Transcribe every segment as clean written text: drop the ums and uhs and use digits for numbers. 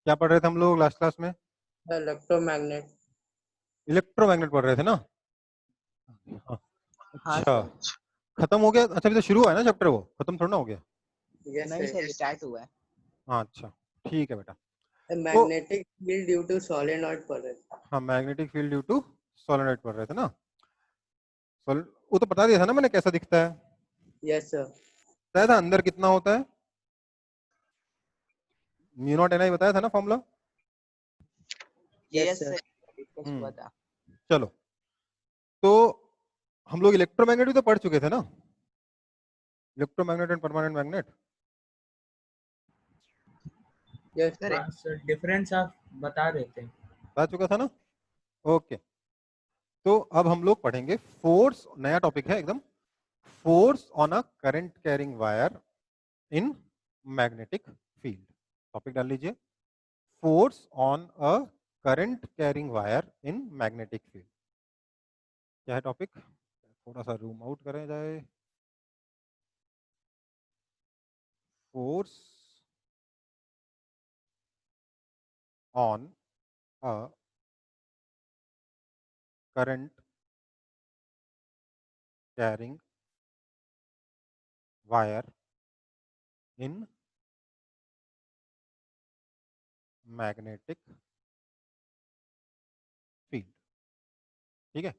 क्या पढ़ रहे थे हम लोग लास्ट क्लास में? इलेक्ट्रोमैग्नेट। इलेक्ट्रोमैग्नेट पढ़ रहे थे ना? हाँ, हाँ अच्छा, सर। खत्म हो गया? अच्छा, अभी तो शुरू हुआ है ना चैप्टर, वो खत्म थोड़ा ना हो गया। यस नहीं सर। सर, स्टार्ट हुआ है। हाँ अच्छा, ठीक है बेटा। तो magnetic field due to solenoid पढ़ रहे थे। हाँ, magnetic field due to solenoid पढ़ रहे थे ना। वो तो बता दिया था ना मैंने कैसा दिखता है। Yes sir. बताया था अंदर कितना होता है, म्यू नॉट एन आई बताया था ना formula. Yes yes sir. Sir, discuss हुआ था। चलो, तो हम लोग इलेक्ट्रोमैग्नेट भी तो पढ़ चुके थे ना, electromagnet and permanent magnet. Yes sir sir. Difference आप बता रहे थे। बता चुका था ना। ओके, तो अब हम लोग पढ़ेंगे फोर्स, नया टॉपिक है एकदम, force on a current carrying wire in magnetic field. Topic डाल लीजिए, force on a current carrying wire in magnetic field. क्या है टॉपिक? थोड़ा सा रूम आउट करें जाए। Force on a current carrying wire in magnetic field. ठीक है,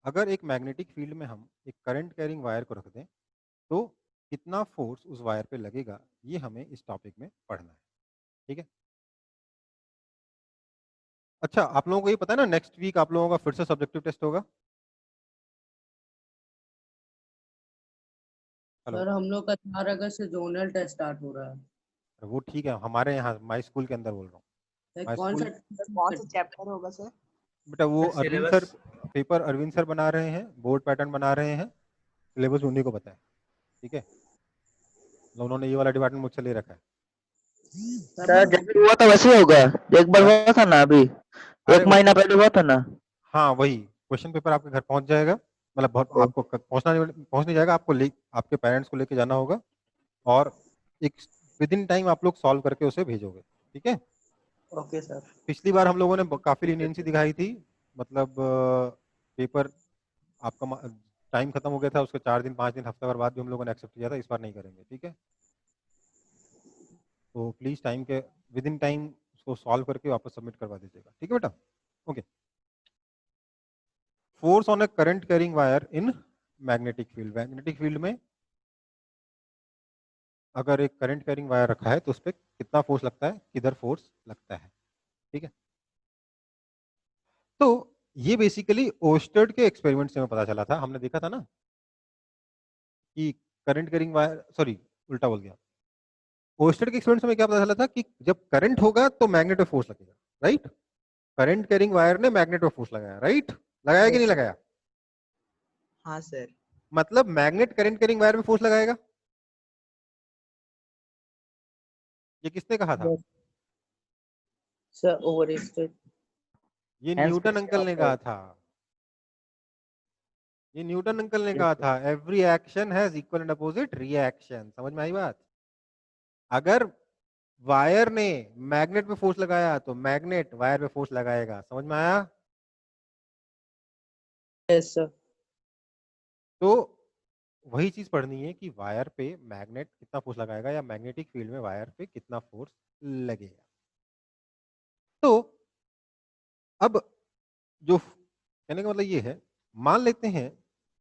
अगर एक मैग्नेटिक फील्ड में हम एक करंट कैरिंग वायर को रख दें तो कितना फोर्स उस वायर पे लगेगा, ये हमें इस टॉपिक में पढ़ना है। ठीक है, अच्छा आप लोगों को ये पता है ना, नेक्स्ट वीक आप लोगों का फिर से सब्जेक्टिव टेस्ट होगा। हेलो, सर हम लोग का 4 अगस्त से जोनल टेस्ट स्टार्ट हो रहा है। वो ठीक है, हमारे यहाँ माई स्कूल के अंदर बोल रहा हूँ। सर माई कौन स्कूल सा कौन सा चैप्टर होगा सर? बेटा वो sir, Arvind syllabus sir, paper Arvind sir बना रहे हैं, बोर्ड पैटर्न बना रहे हैं, सिलेबस उन्हीं को पता है। ठीक है, उन्होंने ये वाला डिपार्टमेंट मुझसे ले रखा है। सर जैसे हुआ था वैसे ही होगा, एक बार क्या? हुआ था ना, अभी अरे एक महीना पहले हुआ था ना। हाँ वही क्वेश्चन पेपर आपके घर पहुंच जाएगा, मतलब आपको पहुंच नहीं जाएगा, आपको आपके पेरेंट्स को लेके जाना होगा और एक विद इन टाइम आप लोग सॉल्व करके उसे भेजोगे। ठीक है, ओके सर। पिछली बार हम लोगों ने काफी लीनियंसी दिखाई थी, मतलब पेपर आपका टाइम खत्म हो गया था, उसके 4 दिन 5 दिन हफ्ते भर बाद भी हम लोगों ने एक्सेप्ट किया था, इस बार नहीं करेंगे। ठीक है, तो प्लीज टाइम के विद इन टाइम उसको सॉल्व करके वापस सबमिट करवा दीजिएगा। ठीक है बेटा, okay. Force on A current carrying wire in magnetic field, magnetic field में अगर एक करंट कैरिंग वायर रखा है तो उस पर कितना फोर्स लगता है, किधर फोर्स लगता है। ठीक है, तो ये बेसिकली ओस्टर्ड के एक्सपेरिमेंट से हमें पता चला था, हमने देखा था ना कि करंट कैरिंग वायर, सॉरी उल्टा बोल गया, ओस्टर्ड के एक्सपेरिमेंट से हमें क्या पता चला था कि जब करंट होगा तो मैग्नेट पे फोर्स लगेगा, राइट। करंट कैरिंग वायर ने मैग्नेट पे फोर्स लगाया, राइट, लगाया कि नहीं लगाया? हाँ सर। मतलब मैग्नेट करंट कैरिंग वायर में फोर्स लगाएगा, ये किसने कहा था? Sir over state. ये न्यूटन अंकल ने कहा था, ये न्यूटन अंकल ने कहा था, every action has equal and opposite reaction. समझ में आई बात? अगर वायर ने मैग्नेट पे फोर्स लगाया तो मैग्नेट वायर पे फोर्स लगाएगा। समझ में आया? Yes sir. तो वही चीज पढ़नी है कि वायर पे मैग्नेट कितना फोर्स लगाएगा या मैग्नेटिक फील्ड में वायर पे कितना फोर्स लगेगा। तो अब जो कहने का मतलब ये है, मान लेते हैं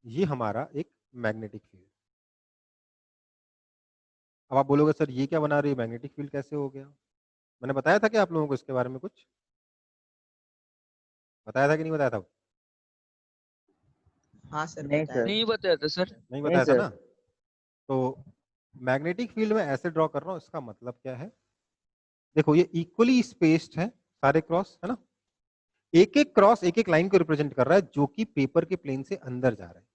ये हमारा एक मैग्नेटिक फील्ड। अब आप बोलोगे सर ये क्या बना रही है, मैग्नेटिक फील्ड कैसे हो गया? मैंने बताया था कि आप लोगों को इसके बारे में कुछ बताया था कि नहीं बताया था? हाँ सर, नहीं बताया। सर। नहीं बताया था सर। नहीं नहीं बताया था सर। ना। तो मैग्नेटिक फील्ड में ऐसे ड्रॉ कर रहा हूं, इसका मतलब क्या है? देखो ये इक्वली स्पेस्ड है सारे क्रॉस, है ना, एक एक क्रॉस एक एक लाइन को रिप्रेजेंट कर रहा है जो कि पेपर के प्लेन से अंदर जा रहा है।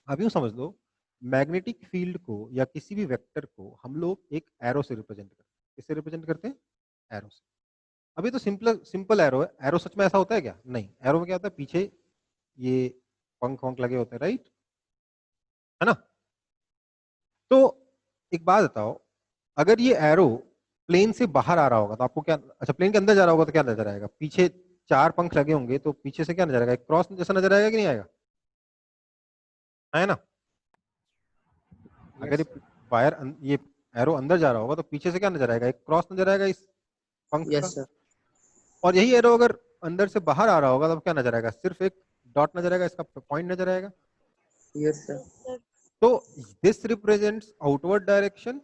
अब यूं समझ लो, मैग्नेटिक फील्ड को या किसी भी वेक्टर को हम लोग एक एरो से रिप्रेजेंट करते हैं। किससे रिप्रेजेंट करते हैं? एरो से। अभी तो सिंपल सिंपल एरो है, एरो सच में ऐसा होता है क्या? नहीं, एरो में क्या होता है, पीछे ये पंख वंख लगे होते हैं, राइट, है ना। तो एक बात बताओ, अगर ये एरो प्लेन से बाहर आ रहा होगा तो आपको क्या, अच्छा प्लेन के अंदर जा रहा होगा तो क्या नजर आएगा? पीछे 4 पंख लगे होंगे तो पीछे से क्या नजर आएगा? एक क्रॉस जैसा नजर आएगा कि नहीं आएगा? है ना? अगर ये वायर ये एरो अंदर जा रहा होगा तो पीछे से क्या नजर आएगा? एक क्रॉस नजर आएगा इस पंख का। Yes sir. और यही एरो अगर अंदर से बाहर आ रहा होगा तो क्या नजर आएगा? सिर्फ एक डॉट नजर आएगा, इसका पॉइंट नजर आएगा। Yes sir. तो this represents outward direction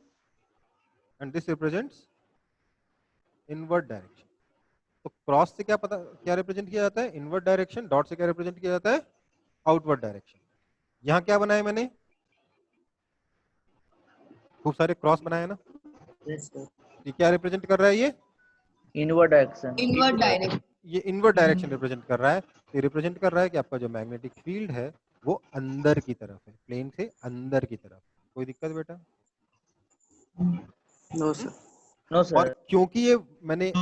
and this represents inward direction. तो क्रॉस से क्या पता क्या रिप्रेजेंट किया जाता है? Inward direction. डॉट से क्या रिप्रेजेंट किया जाता है? Outward direction. यहाँ क्या बनाया मैंने? खूब सारे क्रॉस बनाए ना। Yes sir. ये क्या रिप्रेजेंट कर रहा है? ये इनवर्ड डायरेक्शन। Inward direction. ये इनवर्ड डायरेक्शन रिप्रेजेंट कर रहा है। ये रिप्रेजेंट कर रहा है कि आपका जो मैग्नेटिक फील्ड है वो अंदर की तरफ है, प्लेन से अंदर की तरफ। कोई दिक्कत बेटा? No sir. नो और सर। क्योंकि ये मैंने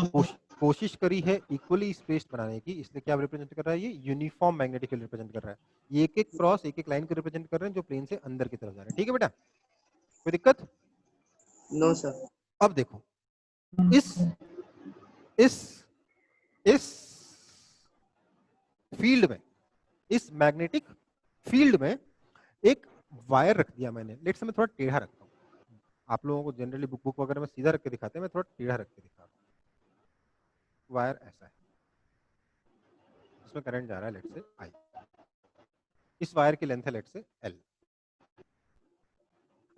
कोशिश करी है इक्वली स्पेस्ड बनाने की, इसलिए क्या रिप्रेजेंट कर रहा है? ये यूनिफॉर्म मैग्नेटिक फील्ड रिप्रेजेंट कर रहा है। ये एक एक क्रॉस एक एक लाइन को रिप्रेजेंट कर रहे हैं जो प्लेन से अंदर की तरफ जा रहे हैं। ठीक है बेटा, कोई दिक्कत? No sir. अब देखो, इस फील्ड में, इस मैग्नेटिक फील्ड में एक वायर रख दिया मैंने। लेट्स से मैं थोड़ा टेढ़ा रखता हूँ, आप लोगों को जनरली बुक वगैरह में सीधा रख के दिखाते हैं, मैं थोड़ा टेढ़ा रख के दिखाता हूँ। वायर ऐसा है, इसमें करंट जा रहा है लेट से आई, इस वायर की लेंथ है लेट से एल।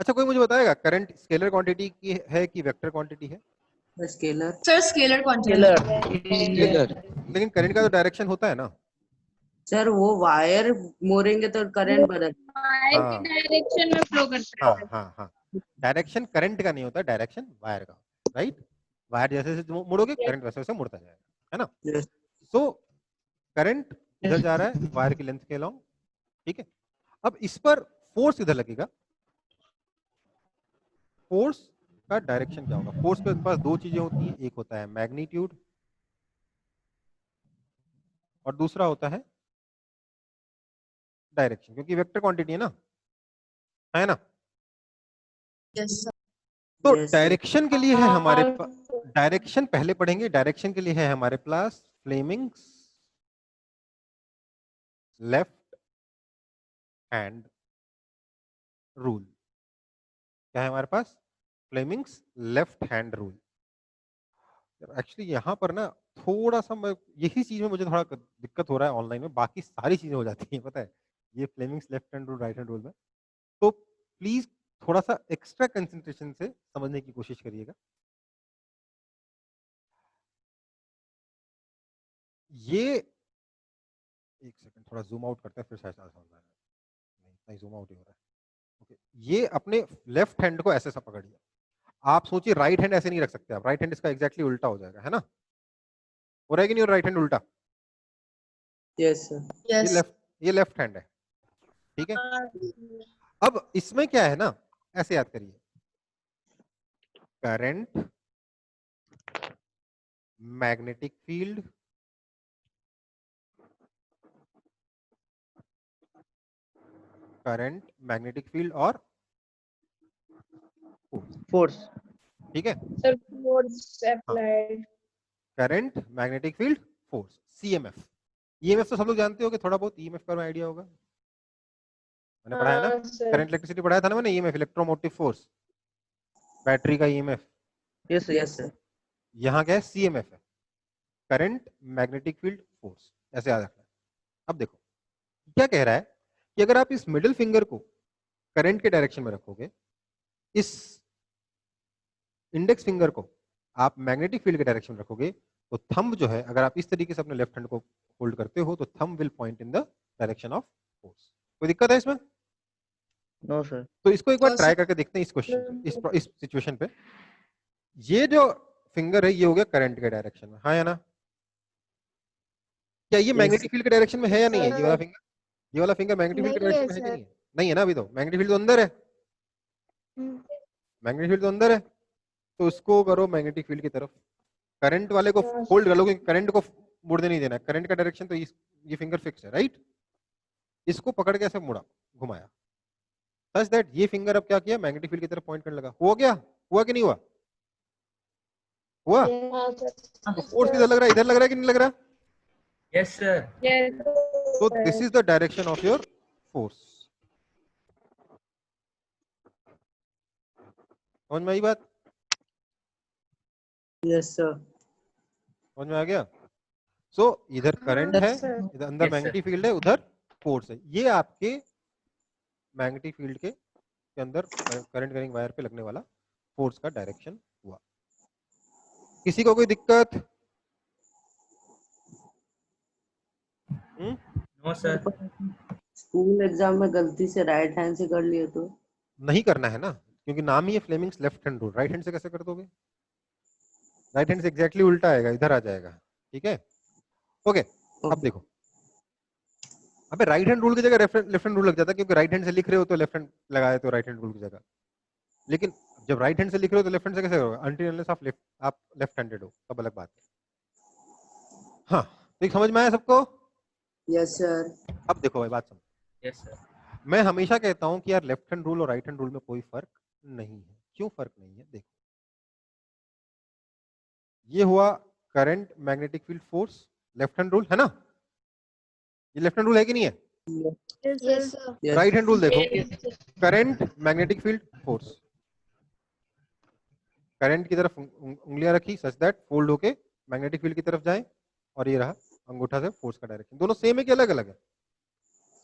अच्छा कोई मुझे बताएगा करंट स्केलर क्वांटिटी की है कि वेक्टर क्वांटिटी है? Scalar. Sir scalar quantity. Scalar. लेकिन करंट का तो डायरेक्शन होता है ना। सर वो वायर मोड़ेंगे तो करंट बदल। वायर हाँ। की डायरेक्शन में फ्लो करता हाँ है। हाँ हाँ, डायरेक्शन करंट का नहीं होता, डायरेक्शन वायर का, राइट? वायर जैसे जैसे मुड़ोगे करंट वैसे वैसे मुड़ता जाएगा, है ना? यस। सो करंट इधर जा रहा है वायर की लेंथ के अलोंग, ठीक है? अब इस पर फोर्स इधर लगेगा, फोर्स का डायरेक्शन क्या होगा? फोर्स के पास दो चीजें होती हैं, एक होता है मैग्नीट्यूड और दूसरा होता है डायरेक्शन, क्योंकि वेक्टर क्वांटिटी है ना? Yes sir. तो Yes, डायरेक्शन के लिए है हमारे डायरेक्शन पहले पढ़ेंगे। डायरेक्शन के लिए है हमारे पास फ्लेमिंग्स लेफ्ट हैंड रूल। क्या है हमारे पास? Fleming's left hand rule. Actually यहाँ पर ना थोड़ा सा मैं, यही चीज में मुझे थोड़ा दिक्कत हो रहा है ऑनलाइन में, बाकी सारी चीजें हो जाती हैं पता है, ये Fleming's left hand rule right hand rule में। तो प्लीज थोड़ा सा एक्स्ट्रा कंसंट्रेशन से समझने की कोशिश करिएगा। ये एक सेकंड थोड़ा जूम आउट करते हैं फिर शायद समझ आ जाए। नहीं जूम आउट ही हो रहा है। ओके, ये अपने लेफ्ट हैंड को ऐसे सा पकड़िए। आप सोचिए राइट हैंड ऐसे नहीं रख सकते आप, राइट हैंड इसका एग्जैक्टली उल्टा हो जाएगा, है ना? हो रहा है कि नहीं हो? राइट हैंड उल्टा, यस सर। यस। ये लेफ्ट हैंड है, ठीक है? अब इसमें क्या है ना, ऐसे याद करिए, current, magnetic field, current, magnetic field और फोर्स। ठीक है? Sir force applied. Current, magnetic field, force, CMF. EMF तो सब लोग जानते हो कि थोड़ा बहुत ईएमएफ का आइडिया होगा, मैंने पढ़ाया ना, करंट इलेक्ट्रिसिटी पढ़ाया था ना मैंने, ईएमएफ इलेक्ट्रोमोटिव फोर्स, बैटरी का EMF. Yes sir. Yes sir. यहाँ क्या है? सीएमएफ है, करंट, मैग्नेटिक फील्ड, फोर्स, ऐसे याद रखना है। अब देखो क्या कह रहा है कि अगर आप इस मिडिल फिंगर को करंट के डायरेक्शन में रखोगे, इस इंडेक्स फिंगर को आप मैग्नेटिक फील्ड के डायरेक्शन में रखोगे, तो थंब जो है, अगर आप इस तरीके से अपने लेफ्ट हैंड को होल्ड करते हो तो thumb will point in the direction of force. कोई दिक्कत है इसमें? No sir. तो इसको एक बार No, ट्राई sir. करके देखते हैं इस क्वेश्चन पे, इस सिचुएशन पे। ये जो फिंगर है ये हो गया करंट के डायरेक्शन में, हाँ या ना? क्या ये मैग्नेटिक फील्ड के डायरेक्शन में है या नहीं है? ये वाला फिंगर, ये वाला फिंगर मैग्नेटिक फील्ड के नहीं है, डायरेक्शन में है कि sir. नहीं है? नहीं है ना, अभी तो मैग्नेटिक फील्ड तो अंदर है, मैग्नेटिक फील्ड तो अंदर है, तो उसको करो मैग्नेटिक फील्ड की तरफ। करंट वाले को होल्ड कर लो, क्योंकि करंट को मुड़ने नहीं देना है, करंट का डायरेक्शन तो ये फिंगर फिक्स है, राइट? इसको पकड़ के ऐसे मुड़ा, घुमाया, सच दैट ये फिंगर अब क्या किया, मैग्नेटिक फील्ड की तरफ पॉइंट करने लगा। हो गया, हुआ कि नहीं हुआ? हुआ। हाँ तो फोर्स किधर लग रहा है, इधर लग रहा है कि नहीं लग रहा? Yes sir. तो this is the direction of your force. समझ में आई बात? Yes sir. समझ में आ गया? सो इधर करंट है, Yes, sir. इधर अंदर Yes, sir. मैग्नेटिक फील्ड है, उधर फोर्स है। ये आपके मैग्नेटिक फील्ड के अंदर करंट करिंग वायर पे लगने वाला फोर्स का डायरेक्शन हुआ। किसी को कोई दिक्कत? No sir. स्कूल एग्जाम में गलती से राइट हैंड से कर लिए तो नहीं करना है ना, क्योंकि नाम ही है Fleming's left hand rule. Right hand से कैसे कर दोगे? राइट हैंड से एग्जैक्टली उल्टा आएगा, इधर आ जाएगा। ठीक है, ओके। अब देखो, अबे राइट हैंड रूल की जगह लेफ्ट हैंड रूल लग जाता है, क्योंकि राइट हैंड से लिख रहे हो तो लेफ्ट हैंड लगा देते हो राइट हैंड रूल की जगह। लेकिन जब राइट हैंड से लिख रहे हो तो लेफ्ट हैंड से कैसे करोगे? अनटिल अनलेस आप लेफ्ट हैंडेड हो, तब अलग बात है। हाँ, तो एक समझ में आया सबको? Yes sir. अब देखो भाई, बात समझ। Yes sir. मैं हमेशा कहता हूं कि यार लेफ्ट हैंड रूल और राइट हैंड रूल में कोई फर्क नहीं है। क्यों फर्क नहीं है? देखो, ये हुआ current magnetic field force, left hand rule है ना? ये लेफ्ट हैंड रूल है कि नहीं है? Yes, sir. Right hand rule देखो, Yes, sir. Current magnetic field force. Current की तरफ उंगलियां रखी सच दैट फोल्ड होके मैग्नेटिक फील्ड की तरफ जाए, और ये रहा अंगूठा से फोर्स का डायरेक्शन। दोनों सेम है कि अलग अलग है?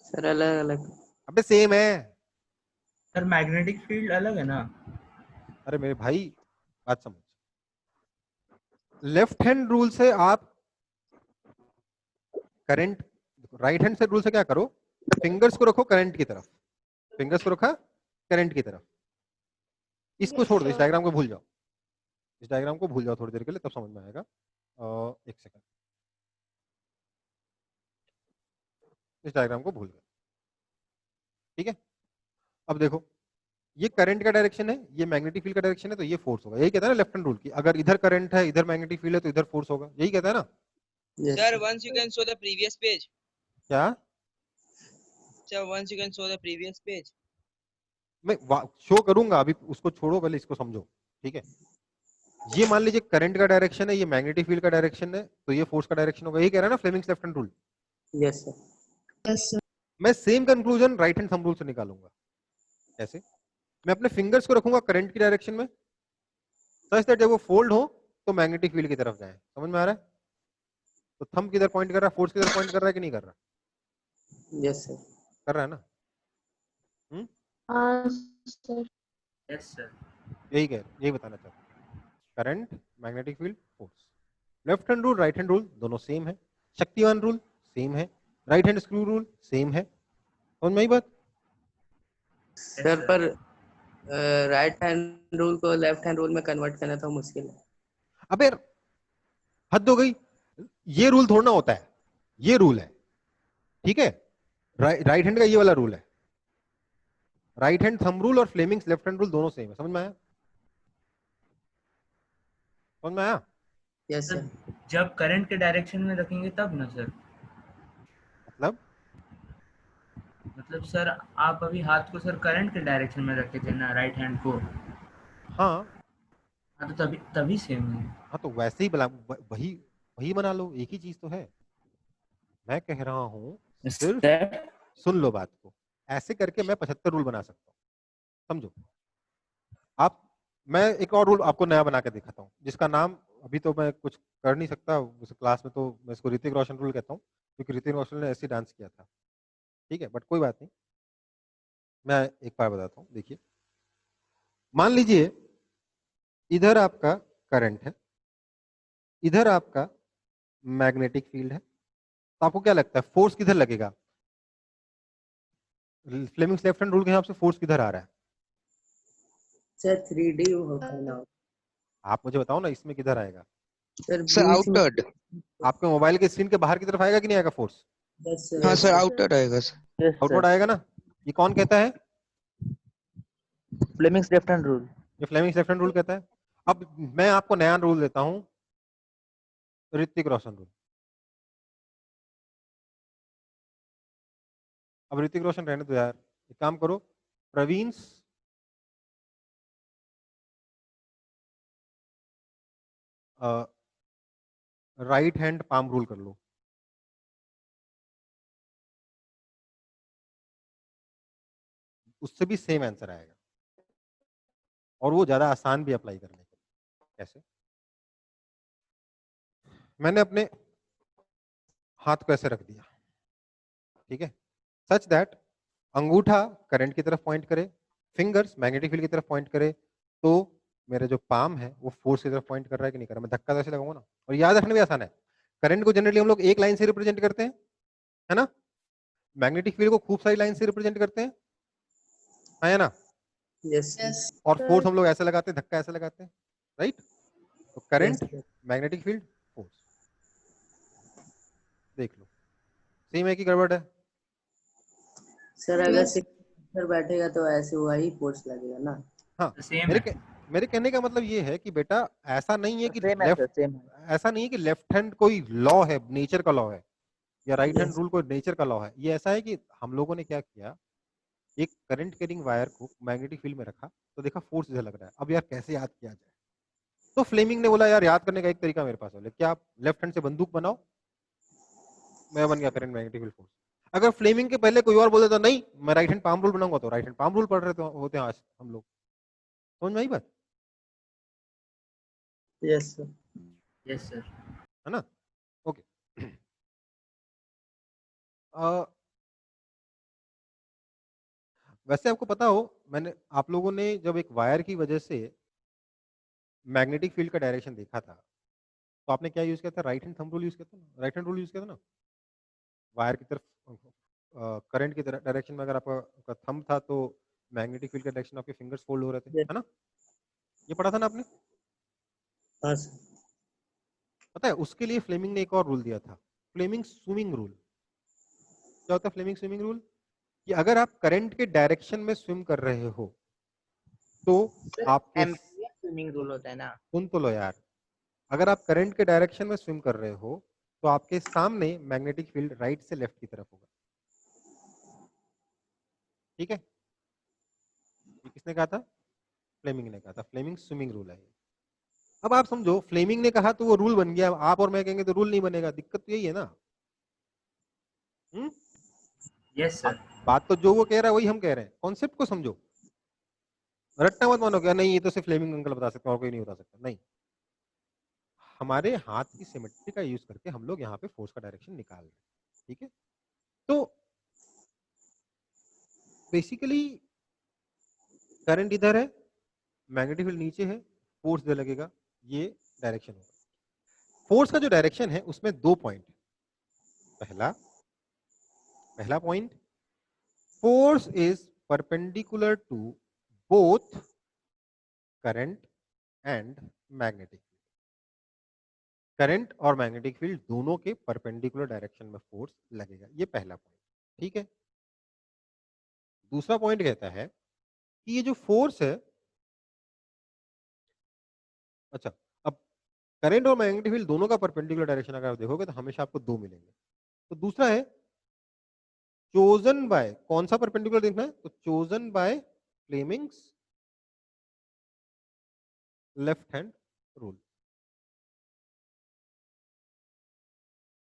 सर अलग अलग। अबे सेम है। सर मैग्नेटिक फील्ड अलग है ना? अरे मेरे भाई, बात समझ। लेफ्ट हैंड रूल से आप करंट, राइट हैंड से रूल से क्या करो, फिंगर्स को रखो करंट की तरफ, फिंगर्स को रखा करंट की तरफ। इसको Yes, छोड़ दो, इस sir. डायग्राम को भूल जाओ, इस डायग्राम को भूल जाओ थोड़ी देर के लिए, तब समझ में आएगा। एक सेकंड, इस डायग्राम को भूल गए। ठीक है, अब देखो, ये करंट का डायरेक्शन है, ये मैग्नेटिक फील्ड का डायरेक्शन है, तो ये फोर्स होगा। यही कहता है ना लेफ्ट हैंड रूल की, अगर इधर करंट है, इधर मैग्नेटिक फील्ड है, तो इधर फोर्स होगा। यही कहता है ना? Sir, once you can show the previous page. क्या? Sir, once you can show the previous page. मैं शो करूंगा, अभी उसको छोड़ो, पहले इसको समझो। ठीक है, ये मान लीजिए करंट का डायरेक्शन है, ये मैग्नेटिक फील्ड का डायरेक्शन है, तो ये फोर्स का डायरेक्शन होगा। यही कह रहा है ना Fleming's left hand rule? Yes sir. Yes, sir. मैं same conclusion right hand thumb rule से निकालूंगा। कैसे? मैं अपने फिंगर्स को रखूंगा करंट की डायरेक्शन में, सच दैट जब वो फोल्ड हो तो मैग्नेटिक फील्ड की तरफ जाए। समझ में आ रहा है? तो थंब किधर पॉइंट कर रहा है, फोर्स किधर पॉइंट कर रहा है कि नहीं कर रहा? Yes sir. कर रहा है ना? Sir. Yes sir. यही बताना चाहता हूँ। Current, magnetic field, force. Left hand rule, right hand rule दोनों सेम है। शक्तिवान रूल सेम है, right hand screw rule same है। समझ में आई बात? सर पर राइट हैंड रूल को लेफ्ट हैंड रूल में कन्वर्ट करना तो मुश्किल है। अबे हद हो गई, ये रूल थोड़ा होता है, ये रूल है। ठीक है, राइट हैंड का ये वाला रूल है। राइट हैंड थंब रूल और फ्लेमिंग्स लेफ्ट हैंड रूल दोनों सेम है। समझ में आया? समझ में आया? Yes sir. जब करंट के डायरेक्शन में रखेंगे तब ना सर? मतलब सर आप अभी हाथ को सर करंट के डायरेक्शन में रखे थे ना, राइट हैंड को? हाँ हाँ, तो तभी सेम है। हाँ, तो वैसे ही बना, वही वही बना लो, एक ही चीज तो है। मैं कह रहा हूं, सिर्फ सुन लो बात को। ऐसे करके मैं 75 रूल बना सकता हूँ। समझो आप, मैं एक और रूल आपको नया बना के दिखाता हूँ, जिसका नाम अभी तो मैं कुछ कर नहीं सकता उस क्लास में, तो मैं इसको ऋतिक रोशन रूल कहता हूँ, क्योंकि ऋतिक रोशन ने ऐसे डांस किया था। ठीक है, बट कोई बात नहीं, मैं एक बार बताता हूँ। देखिए, मान लीजिए इधर आपका करंट है, इधर आपका मैग्नेटिक फील्ड है, तो आपको क्या लगता है फोर्स किधर लगेगा? फ्लेमिंग्स लेफ्ट हैंड रूल के हिसाब से फोर्स किधर आ रहा है? सर 3D होता है ना। आप मुझे बताओ ना, इसमें किधर आएगा? सर Sir, बीच में। outed. आपके मोबाइल के स्क्रीन के बाहर की तरफ आएगा कि नहीं आएगा फोर्स? यस हाँ सर। sir, outed आएगा sir. आउटवर्ड आएगा ना? ये कौन कहता है? Fleming's left hand rule. ये फ्लेमिंग्स लेफ्ट हैंड रूल कहता है। अब मैं आपको नया रूल देता हूं, ऋतिक रोशन रूल। अब ऋतिक रोशन रहने दो यार, एक काम करो, प्रवीण्स राइट हैंड पाम रूल कर लो। उससे भी सेम आंसर आएगा और वो ज्यादा आसान भी अप्लाई करने के लिए। कैसे? मैंने अपने हाथ को ऐसे रख दिया, ठीक है, सच दैट अंगूठा करंट की तरफ पॉइंट करे, फिंगर्स मैग्नेटिक फील्ड की तरफ पॉइंट करे, तो मेरा जो पाम है वो फोर्स की तरफ पॉइंट कर रहा है कि नहीं कर रहा। मैं धक्का तो ऐसे लगाऊंगा ना। और याद रखना भी आसान है, करंट को जनरली हम लोग एक लाइन से रिप्रेजेंट करते हैं, है ना। मैग्नेटिक फील्ड को खूब सारी लाइन से रिप्रेजेंट करते हैं, है ना। यस और फोर्स हम लोग ऐसे लगाते हैं, धक्का ऐसे लगाते हैं, राइट। तो current, Yes, sir. Magnetic field, force, देख लो सेम है कि गड़बड़ है? सर अगर Yes. सिक्स बैठेगा तो ऐसे हुआ ही फोर्स लगेगा ना। हाँ, सेम है। मेरे कहने का मतलब ये है कि बेटा ऐसा नहीं है कि सेम है सर, सेम है। ऐसा नहीं है कि लेफ्ट हैंड कोई लॉ है, नेचर का लॉ है, या राइट हैंड Yes. रूल कोई नेचर का लॉ है। ये ऐसा है कि हम लोगों ने क्या किया, एक करंट कैरिंग वायर को मैग्नेटिक फील्ड में रखा तो देखा फोर्स इधर लग रहा है। अब यार कैसे याद किया जाए, तो फ्लेमिंग ने बोला यार याद करने का एक तरीका मेरे पास है, क्या आप लेफ्ट हैंड से बंदूक बनाओ, मैं बन गया करंट मैग्नेटिक फील्ड फोर्स। अगर फ्लेमिंग के पहले कोई और बोल देता नहीं मैं राइट हैंड पाम रूल बनाऊंगा, तो राइट हैंड पाम रूल पढ़ रहे होते हैं आज हम लोग। समझ में आई बात? Yes sir. Yes sir. है ना। ओके। वैसे आपको पता हो, मैंने आप लोगों ने जब एक वायर की वजह से मैग्नेटिक फील्ड का डायरेक्शन देखा था, तो आपने क्या यूज किया था? Right hand thumb rule use किया था ना, राइट हैंड रूल यूज किया था ना। वायर की तरफ करंट की डायरेक्शन में अगर आपका थंब था तो मैग्नेटिक फील्ड का डायरेक्शन आपके फिंगर्स फोल्ड हो रहे थे, Yes. है ना। ये पढ़ा था ना आपने। हाँ सर। पता है उसके लिए फ्लेमिंग ने एक और रूल दिया था, फ्लेमिंग स्विमिंग रूल। क्या होता है फ्लेमिंग स्विमिंग रूल? कि अगर आप करंट के डायरेक्शन में स्विम कर रहे हो तो आपके एम्पियर स्विमिंग रूल होता है ना। सुन तो लो यार, अगर आप करंट के डायरेक्शन में स्विम कर रहे हो तो आपके सामने मैग्नेटिक फील्ड राइट से लेफ्ट की तरफ होगा, ठीक है। ये किसने कहा था? फ्लेमिंग ने कहा था। फ्लेमिंग स्विमिंग रूल है ये। अब आप समझो फ्लेमिंग ने कहा तो वो रूल बन गया, आप और मैं कहेंगे तो रूल नहीं बनेगा। दिक्कत तो यही है ना। Yes sir. बात तो जो वो कह रहा है वही हम कह रहे हैं, कॉन्सेप्ट को समझो, रट्टा मत मानो क्या नहीं ये तो सिर्फ फ्लेमिंग अंकल बता सकते हैं और कोई नहीं बता सकता। नहीं, हमारे हाथ की सिमेट्री का यूज करके हम लोग यहाँ पे फोर्स का डायरेक्शन निकाल रहे हैं, ठीक है। तो बेसिकली करंट इधर है, मैग्नेटिक फील्ड नीचे है, फोर्स इधर लगेगा, ये डायरेक्शन होगा। फोर्स का जो डायरेक्शन है उसमें दो पॉइंट। पहला point, force is perpendicular to both current and magnetic field. Current और मैग्नेटिक फील्ड दोनों के परपेंडिकुलर डायरेक्शन में फोर्स लगेगा, ये पहला पॉइंट, ठीक है। दूसरा पॉइंट कहता है कि ये जो फोर्स है, अच्छा, अब करंट और मैग्नेटिक फील्ड दोनों का परपेंडिकुलर डायरेक्शन अगर आप देखोगे तो हमेशा आपको दो मिलेंगे। तो दूसरा है चोजन बाय, कौन सा परपेंडिकुलर देखना है? तो chosen by Fleming's left hand rule,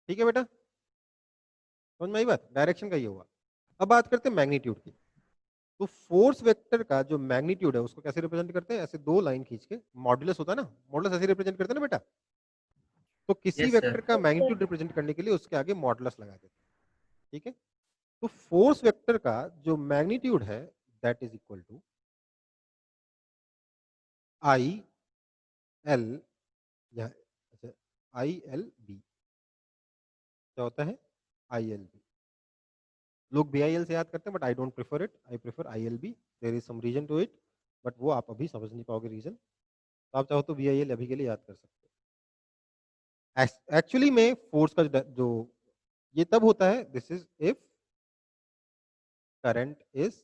ठीक है बेटा। समझ में आई बात? डायरेक्शन का ये हुआ। अब बात करते हैं मैग्नीट्यूड की। तो फोर्स वेक्टर का जो मैग्नीट्यूड है उसको कैसे रिप्रेजेंट करते हैं? ऐसे दो लाइन खींच के, मॉड्यूलस होता है ना, मॉड्यूलस ऐसे रिप्रेजेंट करते हैं ना बेटा। तो किसी Yes, वेक्टर sir. का मैग्नीट्यूड रिप्रेजेंट करने के लिए उसके आगे मॉडुलस लगा देते हैं, ठीक है। तो फोर्स वेक्टर का जो मैग्नीट्यूड है that is equal to I L, या आई एल बी। क्या होता है? I L B. लोग बी आई एल से याद करते हैं but I don't prefer it, I prefer I L B. There is some reason to it, but वो आप अभी समझ नहीं पाओगे रीजन। तो आप चाहो तो बी आई एल अभी के लिए याद कर सकते हो। एक्चुअली में फोर्स का जो ये तब होता है, this is if current is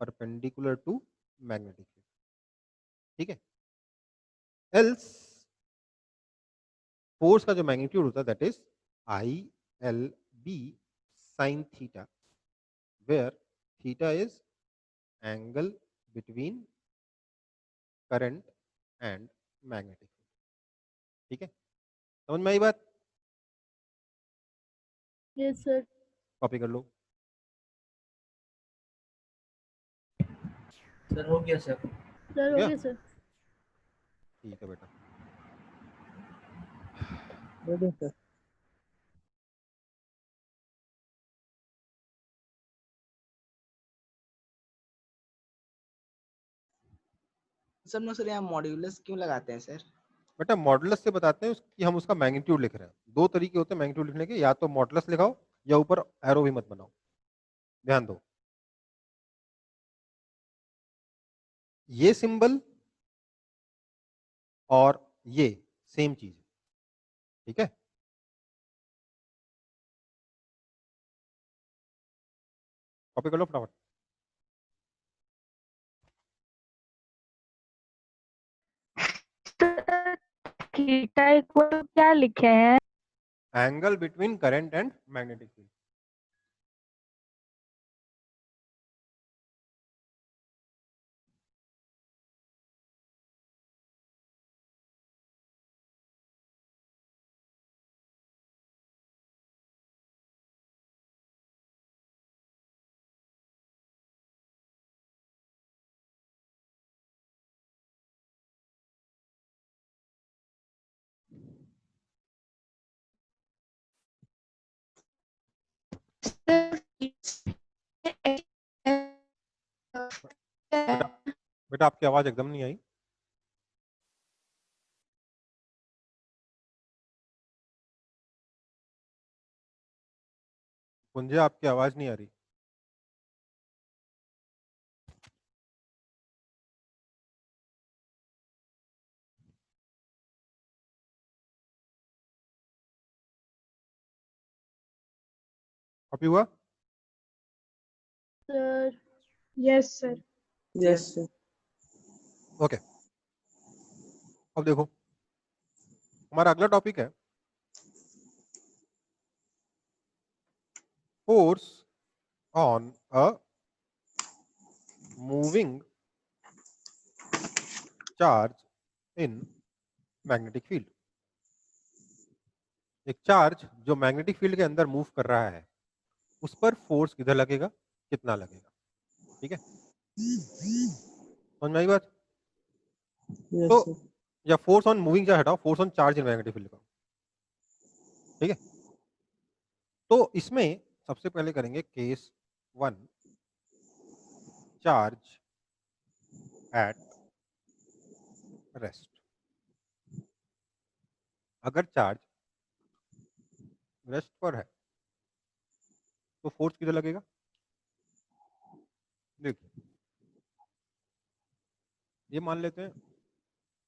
perpendicular to magnetic field, ठीक है। एल्स फोर्स का जो मैग्नीट्यूड होता है that is I L B sine theta, where theta is angle between current and magnetic field. ठीक है, समझ में आई बात? Yes, sir. कॉपी कर लो। सर हो गया सर। Sir, हो गया? okay, sir. ठीक है बेटा। Ready sir. सर यहाँ मॉड्यूलस क्यों लगाते हैं सर? बेटा मॉडुलस से बताते हैं कि हम उसका मैग्नीट्यूड लिख रहे हैं। दो तरीके होते हैं मैग्नीट्यूड लिखने के, या तो मॉडुलस लिखाओ या ऊपर एरो भी मत बनाओ। ध्यान दो, ये सिंबल और ये सेम चीज है। ठीक है, कॉपी कर लो फटाफट। थीटा इक्वल क्या लिखे हैं? Angle between current and magnetic field. बेटा बेटा आपकी आवाज एकदम नहीं आई। मुझे आपकी आवाज नहीं आ रही। कॉपी हुआ? Sir. Yes, sir. Yes sir. Okay, अब देखो हमारा अगला टॉपिक है force on a moving charge in magnetic field. एक चार्ज जो मैग्नेटिक फील्ड के अंदर मूव कर रहा है, उस पर फोर्स किधर लगेगा, कितना लगेगा। ठीक है, समझ में आई बात? यस तो सर। या फोर्स ऑन मूविंग चार्ज हटाओ, force on charge in magnetic field का। ठीक है, तो इसमें सबसे पहले करेंगे केस 1, चार्ज एट रेस्ट। अगर चार्ज रेस्ट पर है तो फोर्स किधर लगेगा? देखिए, ये मान लेते हैं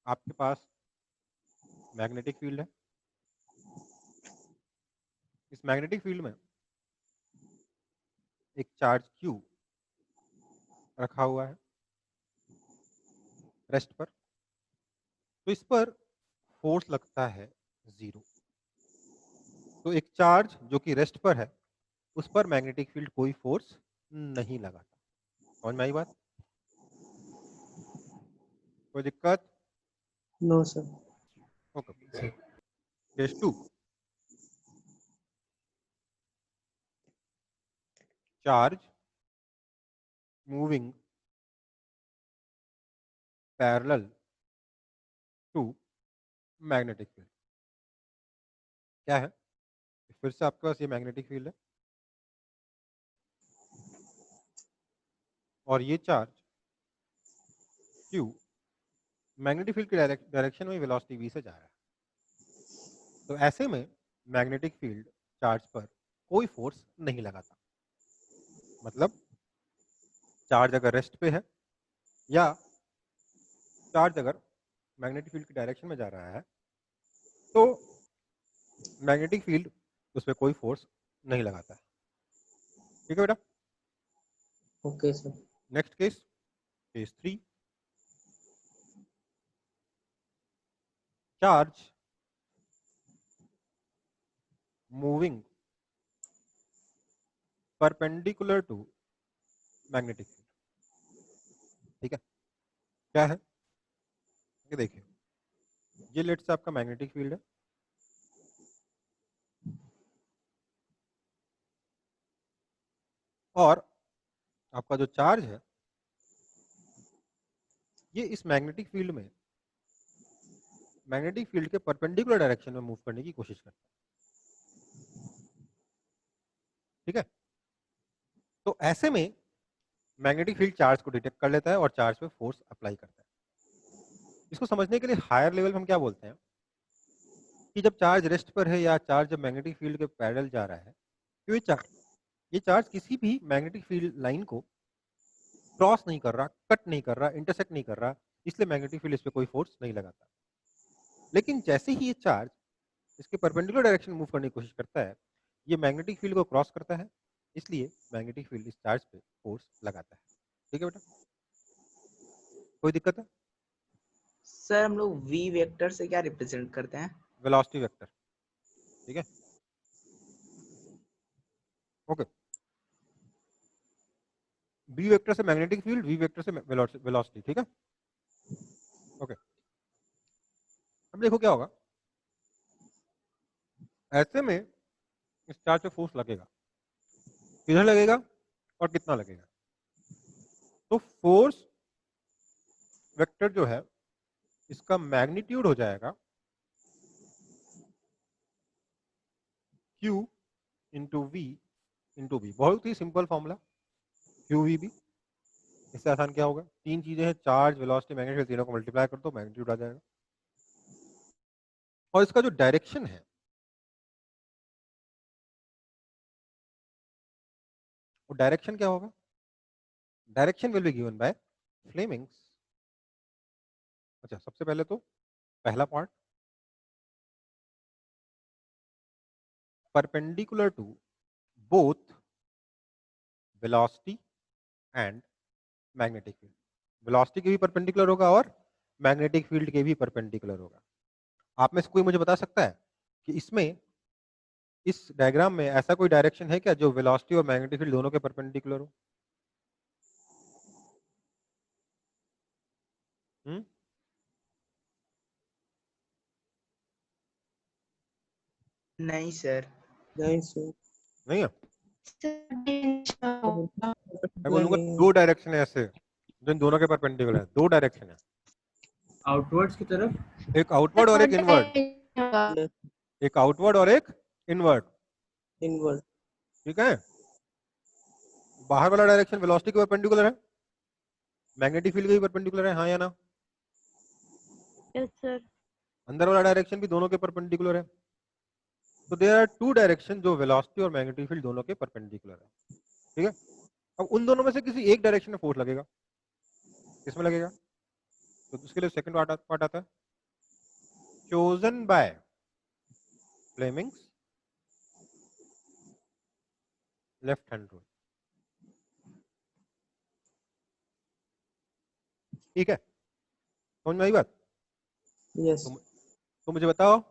आपके पास मैग्नेटिक फील्ड है। इस मैग्नेटिक फील्ड में एक चार्ज Q रखा हुआ है रेस्ट पर, तो इस पर फोर्स लगता है 0। तो एक चार्ज जो कि रेस्ट पर है, उस पर मैग्नेटिक फील्ड कोई फोर्स नहीं लगाता। समझ में आई बात? कोई दिक्कत? No sir. Okay, case 2, charge moving parallel to magnetic field. क्या है? फिर से आपके पास ये मैग्नेटिक फील्ड है और ये चार्ज Q मैग्नेटिक फील्ड के डायरेक्शन में वेलोसिटी v से जा रहा है। तो ऐसे में मैग्नेटिक फील्ड चार्ज पर कोई फोर्स नहीं लगाता। मतलब चार्ज अगर रेस्ट पे है या चार्ज अगर मैग्नेटिक फील्ड की डायरेक्शन में जा रहा है, तो मैग्नेटिक फील्ड उस पर कोई फोर्स नहीं लगाता है। ठीक है बेटा? Okay sir. Next case, case 3, charge moving perpendicular to magnetic field. ठीक है, क्या है ये देखिए, ये लेट से आपका मैग्नेटिक फील्ड है, और आपका जो चार्ज है ये इस मैग्नेटिक फील्ड में मैग्नेटिक फील्ड के परपेंडिकुलर डायरेक्शन में मूव करने की कोशिश करता है। ठीक है, तो ऐसे में मैग्नेटिक फील्ड चार्ज को डिटेक्ट कर लेता है और चार्ज पे फोर्स अप्लाई करता है। इसको समझने के लिए हायर लेवल में हम क्या बोलते हैं कि जब चार्ज रेस्ट पर है या चार्ज जब मैग्नेटिक फील्ड के पैरेलल जा रहा है, तो ये चार्ज किसी भी मैग्नेटिक फील्ड लाइन को क्रॉस नहीं कर रहा, कट नहीं कर रहा, इंटरसेक्ट नहीं कर रहा, इसलिए मैग्नेटिक फील्ड इस पर कोई फोर्स नहीं लगाता। लेकिन जैसे ही ये चार्ज इसके परपेंडिकुलर डायरेक्शन में मूव करने की कोशिश करता है, ये मैग्नेटिक फील्ड को क्रॉस करता है, इसलिए मैग्नेटिक फील्ड इस चार्ज पे फोर्स लगाता है। ठीक है बेटा, कोई दिक्कत है? सर हम लोग v वेक्टर से क्या रिप्रेजेंट करते हैं? Velocity vector. ठीक है, ओके, बी वेक्टर से मैग्नेटिक फील्ड, वी वेक्टर से वेलोसिटी। ठीक है, ओके। अब देखो क्या होगा, ऐसे में इस चार्ज पे फोर्स लगेगा, किधर लगेगा और कितना लगेगा? तो फोर्स वेक्टर जो है इसका मैग्नीट्यूड हो जाएगा Q into V into B. बहुत ही सिंपल फॉर्मूला, QVB। इससे आसान क्या होगा, तीन चीजें हैं, चार्ज, वेलोसिटी, मैग्नेटिक, तीनों को मल्टीप्लाई कर दो, मैग्नीट्यूड आ जाएगा। और इसका जो डायरेक्शन है वो डायरेक्शन क्या होगा, direction will be given by Fleming's. अच्छा, सबसे पहले तो पहला part, perpendicular to both velocity and magnetic field. Velocity के भी परपेंडिकुलर होगा और मैग्नेटिक फील्ड के भी परपेंडिकुलर होगा। आप में से कोई मुझे बता सकता है कि इसमें, इस डायग्राम में ऐसा कोई डायरेक्शन है क्या जो वेलोसिटी और मैग्नेटिक फील्ड दोनों के परपेंडिकुलर हो? नहीं सर। नहीं सर, नहीं है? हाँ। मैं बोलूंगा दो डायरेक्शन है ऐसे जो इन दोनों के परपेंडिकुलर है, दो डायरेक्शन है, आउटवर्ड्स की तरफ, एक आउटवर्ड और एक इनवर्ड, एक आउटवर्ड और एक इनवर्ड। इनवर्ड। ठीक है, बाहर वाला डायरेक्शन वेलोसिटी के परपेंडिकुलर है, मैग्नेटिक फील्ड के भी परपेंडिकुलर है, हाँ या ना? Yes sir. अंदर वाला डायरेक्शन भी दोनों के परपेंडिकुलर है। तो देयर आर टू डायरेक्शन जो वेलोसिटी और मैग्नेटिक फील्ड दोनों के परपेंडिकुलर है। ठीक है, अब उन दोनों में से किसी एक डायरेक्शन में फोर्स लगेगा, किसमें लगेगा? तो उसके लिए सेकंड पार्ट आता है, chosen by Fleming's left hand rule. ठीक है, समझ में आई बात? यस तो मुझे बताओ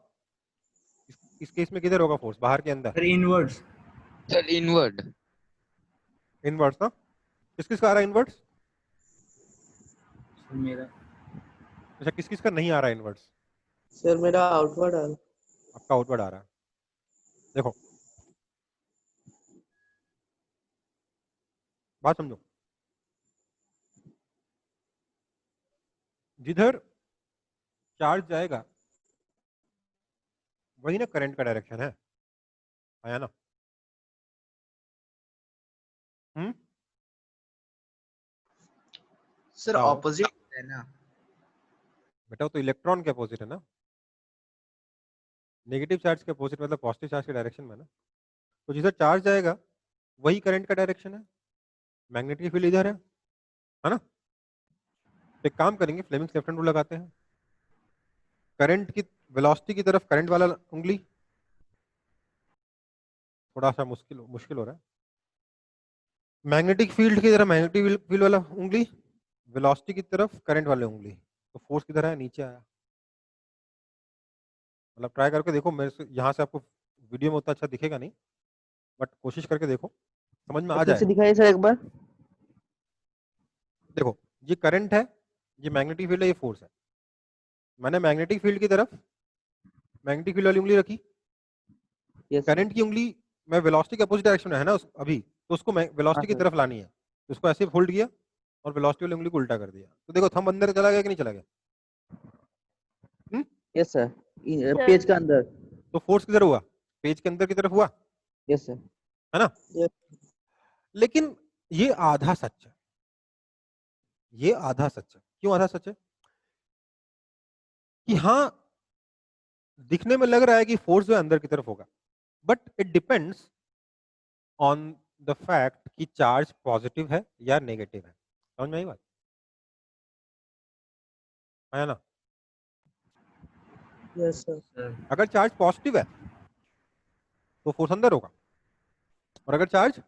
इस केस में किधर होगा फोर्स, बाहर के अंदर? Sir inwards. Sir inward. Inwards ना, किस किस का आ रहा है इनवर्ड्स? मेरा अच्छा, किस किस का नहीं आ रहा है इनवर्ड्स? सर, मेरा आउटवर्ड आ रहा है। आपका आउटवर्ड आ रहा है। देखो बात समझो, जिधर चार्ज जाएगा वही ना करंट का डायरेक्शन है, आया ना? सर क्या हो? ऑपोजिट है ना? बेटा वो तो इलेक्ट्रॉन के अपोजिट है ना, नेगेटिव चार्ज के अपोजिट मतलब पॉजिटिव चार्ज के डायरेक्शन में ना। तो जिधर चार्ज जाएगा वही करंट का डायरेक्शन है, मैग्नेटिक फील्ड इधर है ना? तो एक काम करेंगे, फ्लेमिंग्स लेफ्ट हैंड रूल लगाते हैं, करंट की वेलोसिटी की तरफ करंट वाला उंगली, थोड़ा सा मुश्किल हो रहा है, मैग्नेटिक फील्ड की तरफ मैग्नेटिक फील्ड वाला उंगली, वेलोसिटी की तरफ करंट वाले उंगली। तो फोर्स किधर है, नीचे आया। मतलब ट्राई करके देखो, मेरे से यहाँ से आपको वीडियो में उतना अच्छा दिखेगा नहीं, बट कोशिश करके देखो, समझ में आ फिर से जाएगा। दिखाइए सर एक बार। देखो ये करंट है, ये मैग्नेटिक फील्ड है, ये फोर्स है। मैंने मैग्नेटिक फील्ड की तरफ मैग्नेटिक फील्ड वाली उंगली रखी, यस करंट की उंगली मैं वेलोसिटी के अपोजिट डायरेक्शन में है ना अभी, तो उसको वेलोसिटी की सर। तरफ लानी है, तो उसको ऐसे फोल्ड किया और वेलोसिटी वाली उंगली को उल्टा कर दिया, तो देखो थंब अंदर चला गया कि नहीं चला गया? Yes sir, sir. पेज के अंदर। तो फोर्स किधर हुआ? पेज के अंदर की तरफ हुआ, यस सर। है ना? लेकिन ये आधा सच है, ये आधा सच है। क्यों आधा सच है? कि हाँ दिखने में लग रहा है कि फोर्स जो है अंदर की तरफ होगा, but it depends on the fact कि चार्ज पॉजिटिव है या नेगेटिव है। समझ में आई बात? है ना? Yes sir. सर अगर चार्ज पॉजिटिव है तो फोर्स अंदर होगा, और अगर चार्ज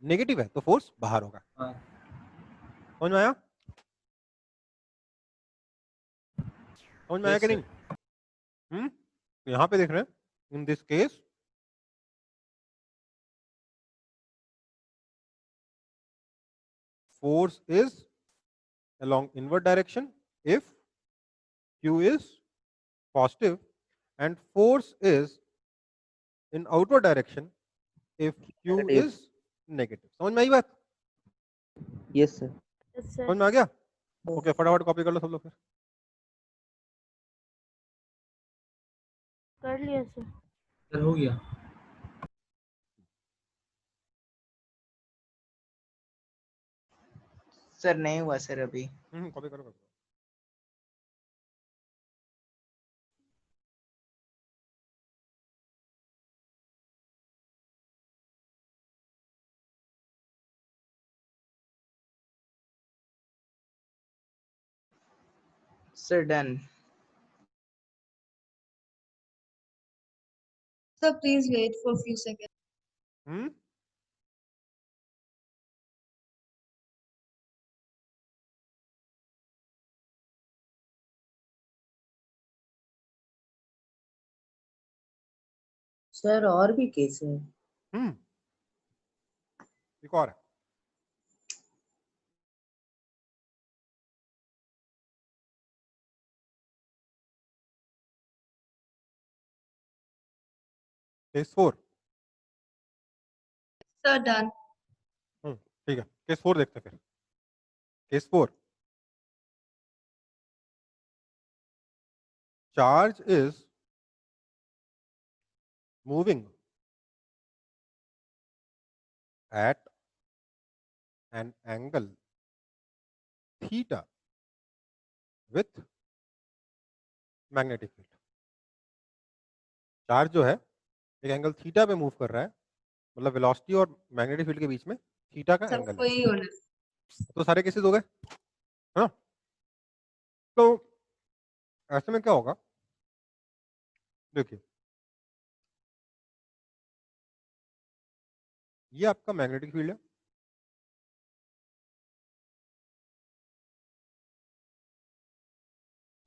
नेगेटिव है तो फोर्स बाहर होगा। हाँ। समझ में आया? समझ में आया Yes, कि sir. नहीं? यहाँ पे देख रहे हैं, in this case force is along inward direction if Q is positive, and force is in outward direction if Q Negative. is negative. समझ में आई बात? Yes sir. Yes sir. समझ में आ गया? ओके, फटाफट कॉपी कर लो सब लोग फिर। कर लिया सर। सर हो गया। सर नहीं हुआ सर अभी। कॉपी करो, करो। Sir done. Sir, please wait for a few seconds. Hmm sir और भी केस है। एक और है। केस 4। Sir, done. ठीक है, केस 4 देखते हैं फिर। Case 4, charge is moving at an angle theta with magnetic field। Charge जो है एक एंगल थीटा पे मूव कर रहा है, मतलब वेलोसिटी और मैग्नेटिक फील्ड के बीच में थीटा का एंगल सबको है। ही होना। तो सारे केसेस हो गए, है ना? तो ऐसे में क्या होगा, देखिए ये आपका मैग्नेटिक फील्ड है,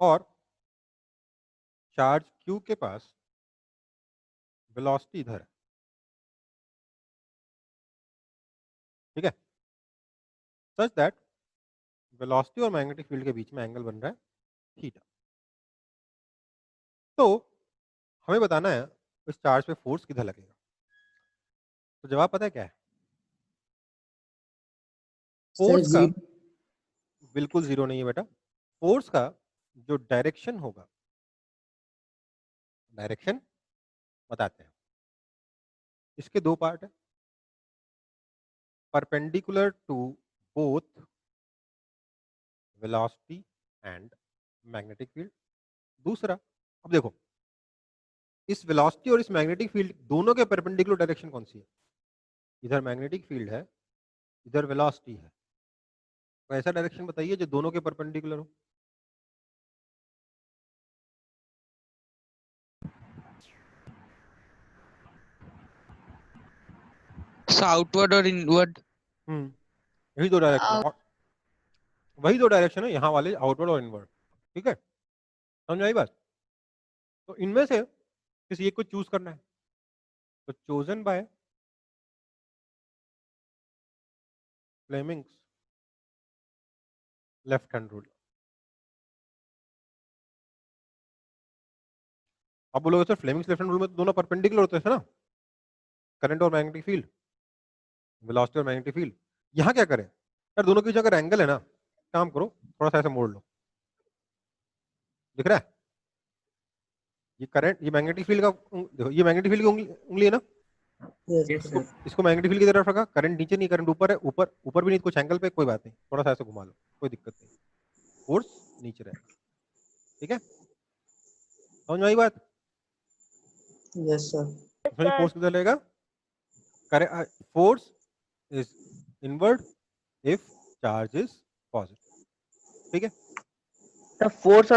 और चार्ज Q के पास वेलोसिटी इधर है, ठीक है? सच दैट वेलोसिटी और मैग्नेटिक फील्ड के बीच में एंगल बन रहा है थीटा। तो हमें बताना है इस चार्ज पे फोर्स किधर लगेगा। तो जवाब पता है क्या है? फोर्स का बिल्कुल जीरो नहीं है बेटा। फोर्स का जो डायरेक्शन होगा, डायरेक्शन बताते हैं। इसके दो पार्ट है, perpendicular to both velocity and magnetic field. दूसरा, अब देखो इस वेलोसिटी और इस मैग्नेटिक फील्ड दोनों के परपेंडिकुलर डायरेक्शन कौन सी है? इधर मैग्नेटिक फील्ड है, इधर वेलोसिटी है, तो ऐसा डायरेक्शन बताइए जो दोनों के परपेंडिकुलर हो। आउटवर्ड और इनवर्ड। यही दो डायरेक्शन है, वही दो डायरेक्शन है यहाँ वाले, आउटवर्ड और इनवर्ड। ठीक है, समझ आई बात? तो इनमें से किसी एक को चूज करना है, तो chosen by Fleming's left hand rule. आप बोलोगे sir Fleming's left hand rule में तो दोनों परपेंडिकुलर होते हैं ना, करंट और मैग्नेटिक फील्ड, वेलोसिटी और मैग्नेटिक फील्ड। यहाँ क्या करें यार, दोनों के बीच अगर एंगल है ना, काम करो थोड़ा सा ऐसे मोड़ लो, दिख रहा है ये करंट, ये मैग्नेटिक फील्ड का देखो, ये मैग्नेटिक फील्ड की उंगली है ना, यस सर। इसको मैग्नेटिक फील्ड की तरफ रखा, करंट नीचे नहीं, करंट ऊपर है, ऊपर ऊपर भी नहीं, कुछ एंगल पे, कोई बात नहीं, थोड़ा सा ऐसे घुमा लो, कोई दिक्कत नहीं, फोर्स नीचे रहेगा। ठीक है, समझ में आई बात? Yes sir. इसमें फोर्स किधर रहेगा, force is inward if charge is positive. ठीक है, सर फोर्स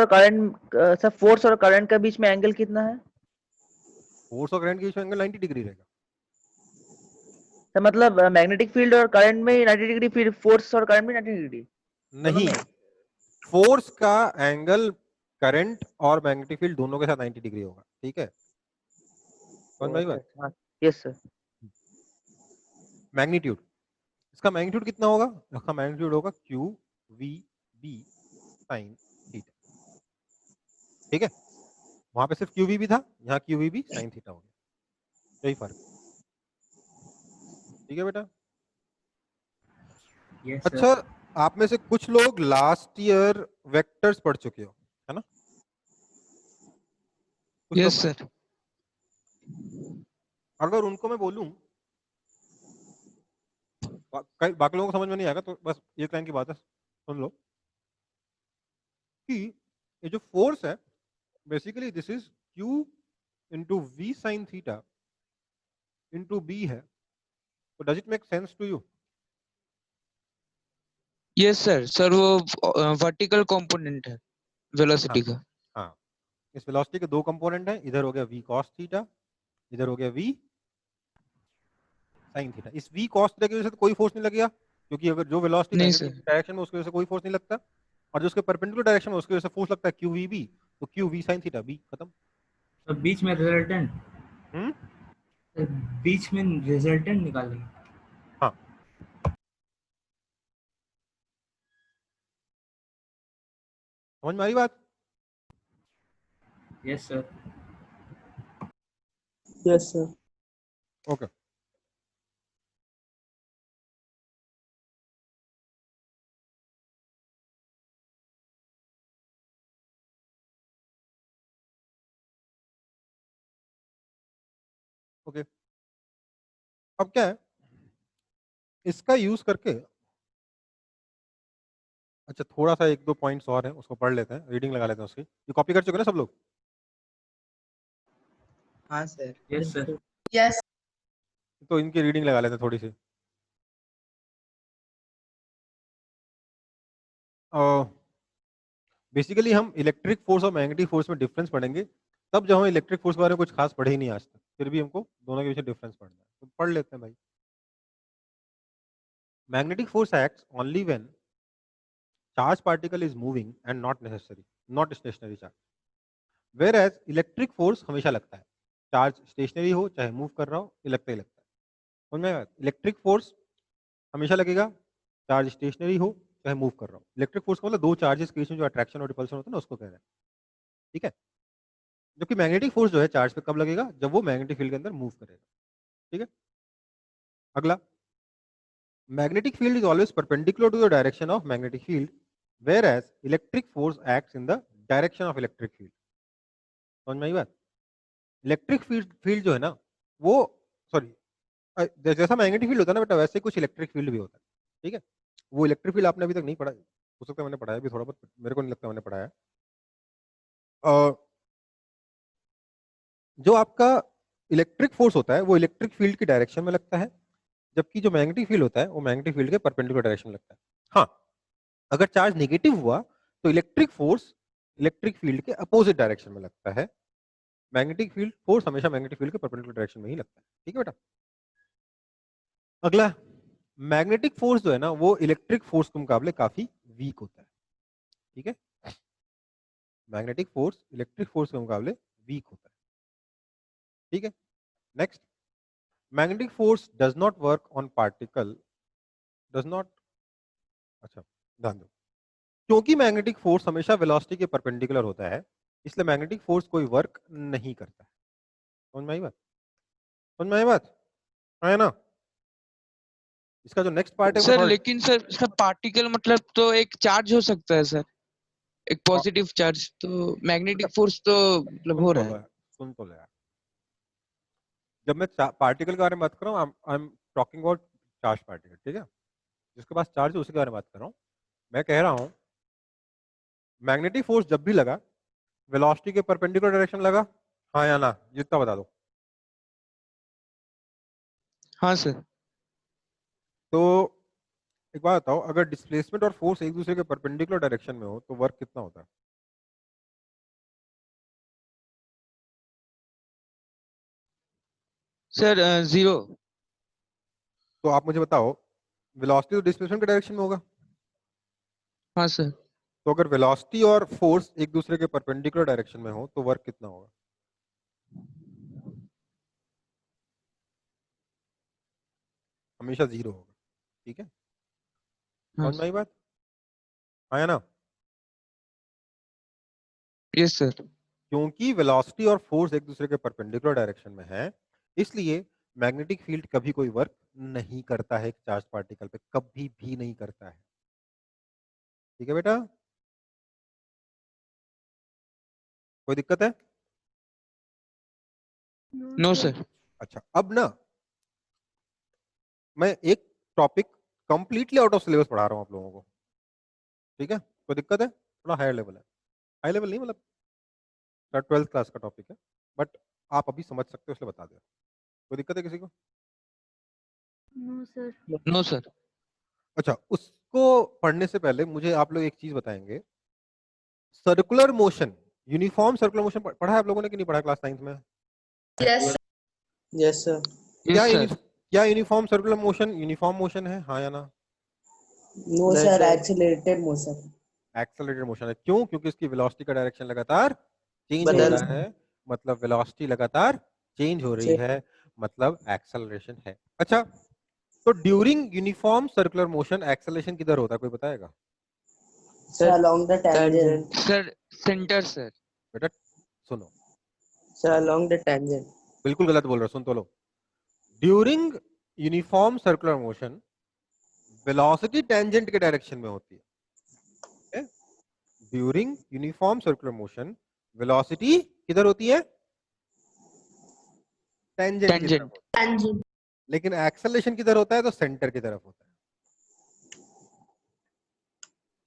और करंट के बीच में एंगल कितना है? फोर्स और करंट के बीच में एंगल 90 डिग्री रहेगा। सर मतलब मैग्नेटिक फील्ड और करंट में 90 डिग्री, फिर फोर्स और करंट में 90 डिग्री? नहीं, फोर्स का एंगल करंट और मैग्नेटिक फील्ड दोनों के साथ 90 डिग्री होगा। ठीक है, समझ में आई बात? Yes sir. मैग्नीट्यूड, इसका मैग्नीट्यूड कितना होगा, इसका मैग्नीट्यूड होगा Q V B sine theta. ठीक है, वहां पे सिर्फ क्यू वी भी था, यहाँ Q V B sine theta हो गया, यही फर्क। ठीक है बेटा। यस अच्छा, आप में से कुछ लोग लास्ट ईयर वेक्टर्स पढ़ चुके हो, है ना? Yes sir. अगर उनको मैं बोलूं, बाकी लोगों को समझ में नहीं आएगा तो बस एक लाइन की बात है, सुन लो कि ये जो फोर्स है basically this is Q into V sine theta into B है। तो does it make sense to you? Yes sir. Sir वो वर्टिकल कंपोनेंट है वेलोसिटी का। हाँ, इस वेलोसिटी के दो कंपोनेंट हैं, इधर हो गया v cos थीटा, इधर हो गया v sin थीटा। इस v cos थीटा की वजह से तो कोई फोर्स नहीं लगेगा, क्योंकि अगर जो वेलोसिटी नहीं नेगेटिव डायरेक्शन में उसकी वजह से कोई फोर्स नहीं लगता, और जो उसके परपेंडिकुलर डायरेक्शन में उसकी वजह से फोर्स लगता है क्यू वी बी, तो Q V sine theta B, खत्म। तो बीच में रिजल्टेंट निकालेंगे। हाँ, समझ में आई बात? Yes sir. Yes sir. Okay, okay. अब क्या है, इसका यूज करके, अच्छा थोड़ा सा एक दो पॉइंट्स और हैं, उसको पढ़ लेते हैं, रीडिंग लगा लेते हैं उसकी। ये कॉपी कर चुके ना सब लोग? हाँ सर। Yes sir. Yes. तो इनकी रीडिंग लगा लेते हैं थोड़ी सी। बेसिकली हम इलेक्ट्रिक फोर्स और मैग्नेटिक फोर्स में डिफरेंस पढ़ेंगे, तब जब हम इलेक्ट्रिक फोर्स के बारे में कुछ खास पढ़े ही नहीं आज तक, फिर भी हमको दोनों के बीच डिफरेंस पढ़ना है, तो पढ़ लेते हैं भाई। Magnetic force acts only when charge particle is moving and not stationary charge, whereas electric force हमेशा लगता है, चार्ज स्टेशनरी हो चाहे मूव कर रहा हो, ये लगता ही लगता है। समझ में आया? इलेक्ट्रिक फोर्स हमेशा लगेगा, चार्ज स्टेशनरी हो चाहे मूव कर रहा हो। इलेक्ट्रिक फोर्स का मतलब दो चार्जेस के बीच में जो अट्रैक्शन और रिपल्शन होता है ना, उसको कह रहे हैं। ठीक है, जबकि मैग्नेटिक फोर्स जो है चार्ज पे कब लगेगा, जब वो मैग्नेटिक फील्ड के अंदर मूव करेगा। ठीक है, अगला, magnetic field is always perpendicular to the direction of magnetic field, whereas electric force acts in the direction of electric field. समझ में आई बात? इलेक्ट्रिक फील्ड जो है ना, वो सॉरी, जैसा मैग्नेटिक फील्ड होता है ना बेटा, वैसे कुछ इलेक्ट्रिक फील्ड भी होता है। ठीक है, वो इलेक्ट्रिक फील्ड आपने अभी तक नहीं पढ़ा, हो सकता है मैंने पढ़ाया भी थोड़ा बहुत, मेरे को नहीं लगता मैंने पढ़ाया। जो आपका इलेक्ट्रिक फोर्स होता है वो इलेक्ट्रिक फील्ड की डायरेक्शन में लगता है, जबकि जो मैग्नेटिक फील्ड होता है वो मैग्नेटिक फील्ड के परपेंडिकुलर डायरेक्शन में लगता है। हाँ, अगर चार्ज नेगेटिव हुआ तो इलेक्ट्रिक फोर्स इलेक्ट्रिक फील्ड के अपोजिट डायरेक्शन में लगता है, मैग्नेटिक फील्ड फोर्स हमेशा मैग्नेटिक फील्ड के परपेंडिकुलर डायरेक्शन में ही लगता है। ठीक है बेटा, अगला, मैग्नेटिक फोर्स जो है ना वो इलेक्ट्रिक फोर्स के मुकाबले काफी वीक होता है। ठीक है, मैग्नेटिक फोर्स इलेक्ट्रिक फोर्स के मुकाबले वीक होता है। ठीक है, next, magnetic force does not work on particle, does not, अच्छा ध्यान दो, क्योंकि मैग्नेटिक फोर्स हमेशा वेलोसिटी के परपेंडिकुलर होता है, इसलिए मैग्नेटिक फोर्स कोई वर्क नहीं करता है। समझ में आई बात? समझ में आई बात? है ना? इसका जो नेक्स्ट पार्ट है वो सर थोड़ा लेकिन सर इसका पार्टिकल मतलब तो एक चार्ज हो सकता है सर, एक पॉजिटिव चार्ज, तो मैग्नेटिक फोर्स तो मतलब हो रहा है। सुन तो ले यार। जब मैं पार्टिकल के बारे में बात कर रहा हूँ, I am talking about charge particle, ठीक है? जिसके पास चार्ज है उसी के बारे में बात कर रहा हूँ। मैं कह रहा हूँ मैग्नेटिक फोर्स जब भी लगा, वेलोसिटी के परपेंडिकुलर डायरेक्शन लगा, हाँ या ना? जितना बता दो। हाँ सर। तो एक बात बताओ, अगर डिस्प्लेसमेंट और फोर्स एक दूसरे के परपेंडिकुलर डायरेक्शन में हो तो वर्क कितना होता है? सर 0। तो आप मुझे बताओ, वेलोसिटी तो डिस्प्लेसमेंट के डायरेक्शन में होगा, हाँ सर। तो अगर वेलोसिटी और फोर्स एक दूसरे के परपेंडिकुलर डायरेक्शन में हो तो वर्क कितना होगा? हमेशा 0 होगा, ठीक है? हाँ समझ में आई बात? आया ना? Yes sir. क्योंकि वेलोसिटी और फोर्स एक दूसरे के परपेंडिकुलर डायरेक्शन में है, इसलिए मैग्नेटिक फील्ड कभी कोई वर्क नहीं करता है एक चार्ज पार्टिकल पे, कभी भी नहीं करता है। ठीक है बेटा? कोई दिक्कत है? No sir. अच्छा, अब ना मैं एक topic completely out of syllabus पढ़ा रहा हूँ आप लोगों को, ठीक है? कोई दिक्कत है? थोड़ा हायर लेवल है, हाई लेवल नहीं, मतलब 12th क्लास का टॉपिक है, बट आप अभी समझ सकते हो इसलिए बता दे। कोई दिक्कत है किसी को? No sir. No sir. अच्छा, उसको पढ़ने से पहले मुझे आप लोग एक चीज बताएंगे। Circular motion, uniform circular motion पढ़ा है आप लोगों ने कि नहीं पढ़ा क्लास 9th में? Yes. Yes sir. क्या यस सर। क्या uniform circular motion uniform motion है, हाँ या ना? No sir, accelerated motion. Accelerated motion है। क्यों? क्योंकि इसकी वेलोसिटी का डायरेक्शन लगातार चेंज हो बदल रहा है, मतलब वेलोसिटी लगातार चेंज हो रही है, मतलब एक्सेलरेशन है। अच्छा, तो during uniform circular motion acceleration किधर होता है, कोई बताएगा? Sir along the tangent. Sir centre sir. बेटा सुनो, सर अलोंग द टेंजेंट। बिल्कुल गलत बोल रहे हो, सुन तो लो। During uniform circular motion velocity tangent के डायरेक्शन में होती है। During uniform circular motion velocity किधर होती है? टेंजेंट की तरफ होती है। Tangent. लेकिन एक्सेलरेशन किधर होता है? तो सेंटर की तरफ होता है।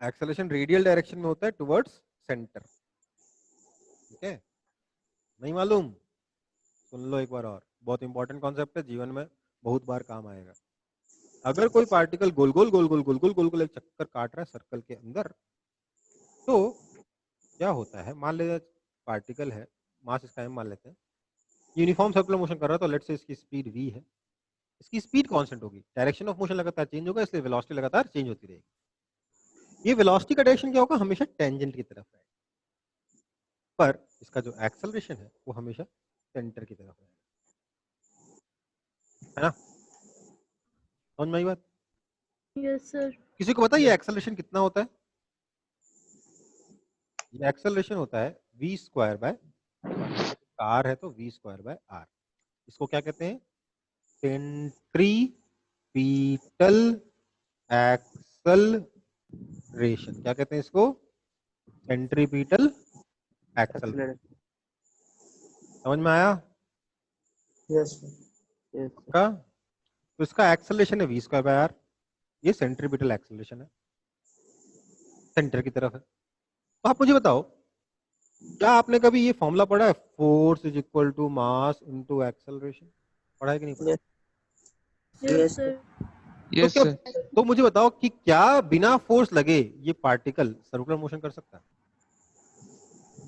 एक्सेलरेशन रेडियल डायरेक्शन में होता है, टुवर्ड्स सेंटर। ठीक है? नहीं मालूम? सुन लो एक बार और, बहुत इंपॉर्टेंट कॉन्सेप्ट है, जीवन में बहुत बार काम आएगा। अगर कोई पार्टिकल गोल गोल गोल गोल गोल गोल गोल गोल एक चक्कर काट रहा है सर्कल के अंदर, तो क्या होता है? मान लेते पार्टिकल है, मास इसका m मान लेते हैं, यूनिफॉर्म सर्कुलर मोशन कर रहा है, तो लेट्स से इसकी स्पीड v है, इसकी स्पीड कांस्टेंट होगी, डायरेक्शन ऑफ मोशन लगातार चेंज होगा, इसलिए वेलोसिटी लगातार चेंज होती रहेगी। ये वेलोसिटी का डायरेक्शन क्या होगा? हमेशा टेंजेंट की तरफ है, पर इसका जो एक्सेलरेशन है वो हमेशा सेंटर की तरफ है ना? समझ में आई बात? Yes sir. किसी को पता है ये एक्सेलरेशन कितना होता है? ये एक्सेलरेशन होता है v स्क्वायर बाय r है तो v स्क्वायर बाय r। इसको क्या कहते हैं? Centripetal acceleration. क्या कहते हैं इसको? Centripetal acceleration. समझ में आया? यस का तो इसका एक्सेलरेशन है v स्क्वायर बाय r, ये सेंट्रीपिटल एक्सेलरेशन है, सेंटर की तरफ है। तो आप मुझे बताओ, क्या आपने कभी ये फॉर्मूला पढ़ा है, force is equal to mass into acceleration? पढ़ा है कि नहीं पढ़ा? Yes sir. यस तो सर। क्या, तो मुझे बताओ कि क्या बिना फोर्स लगे ये पार्टिकल सर्कुलर मोशन कर सकता है?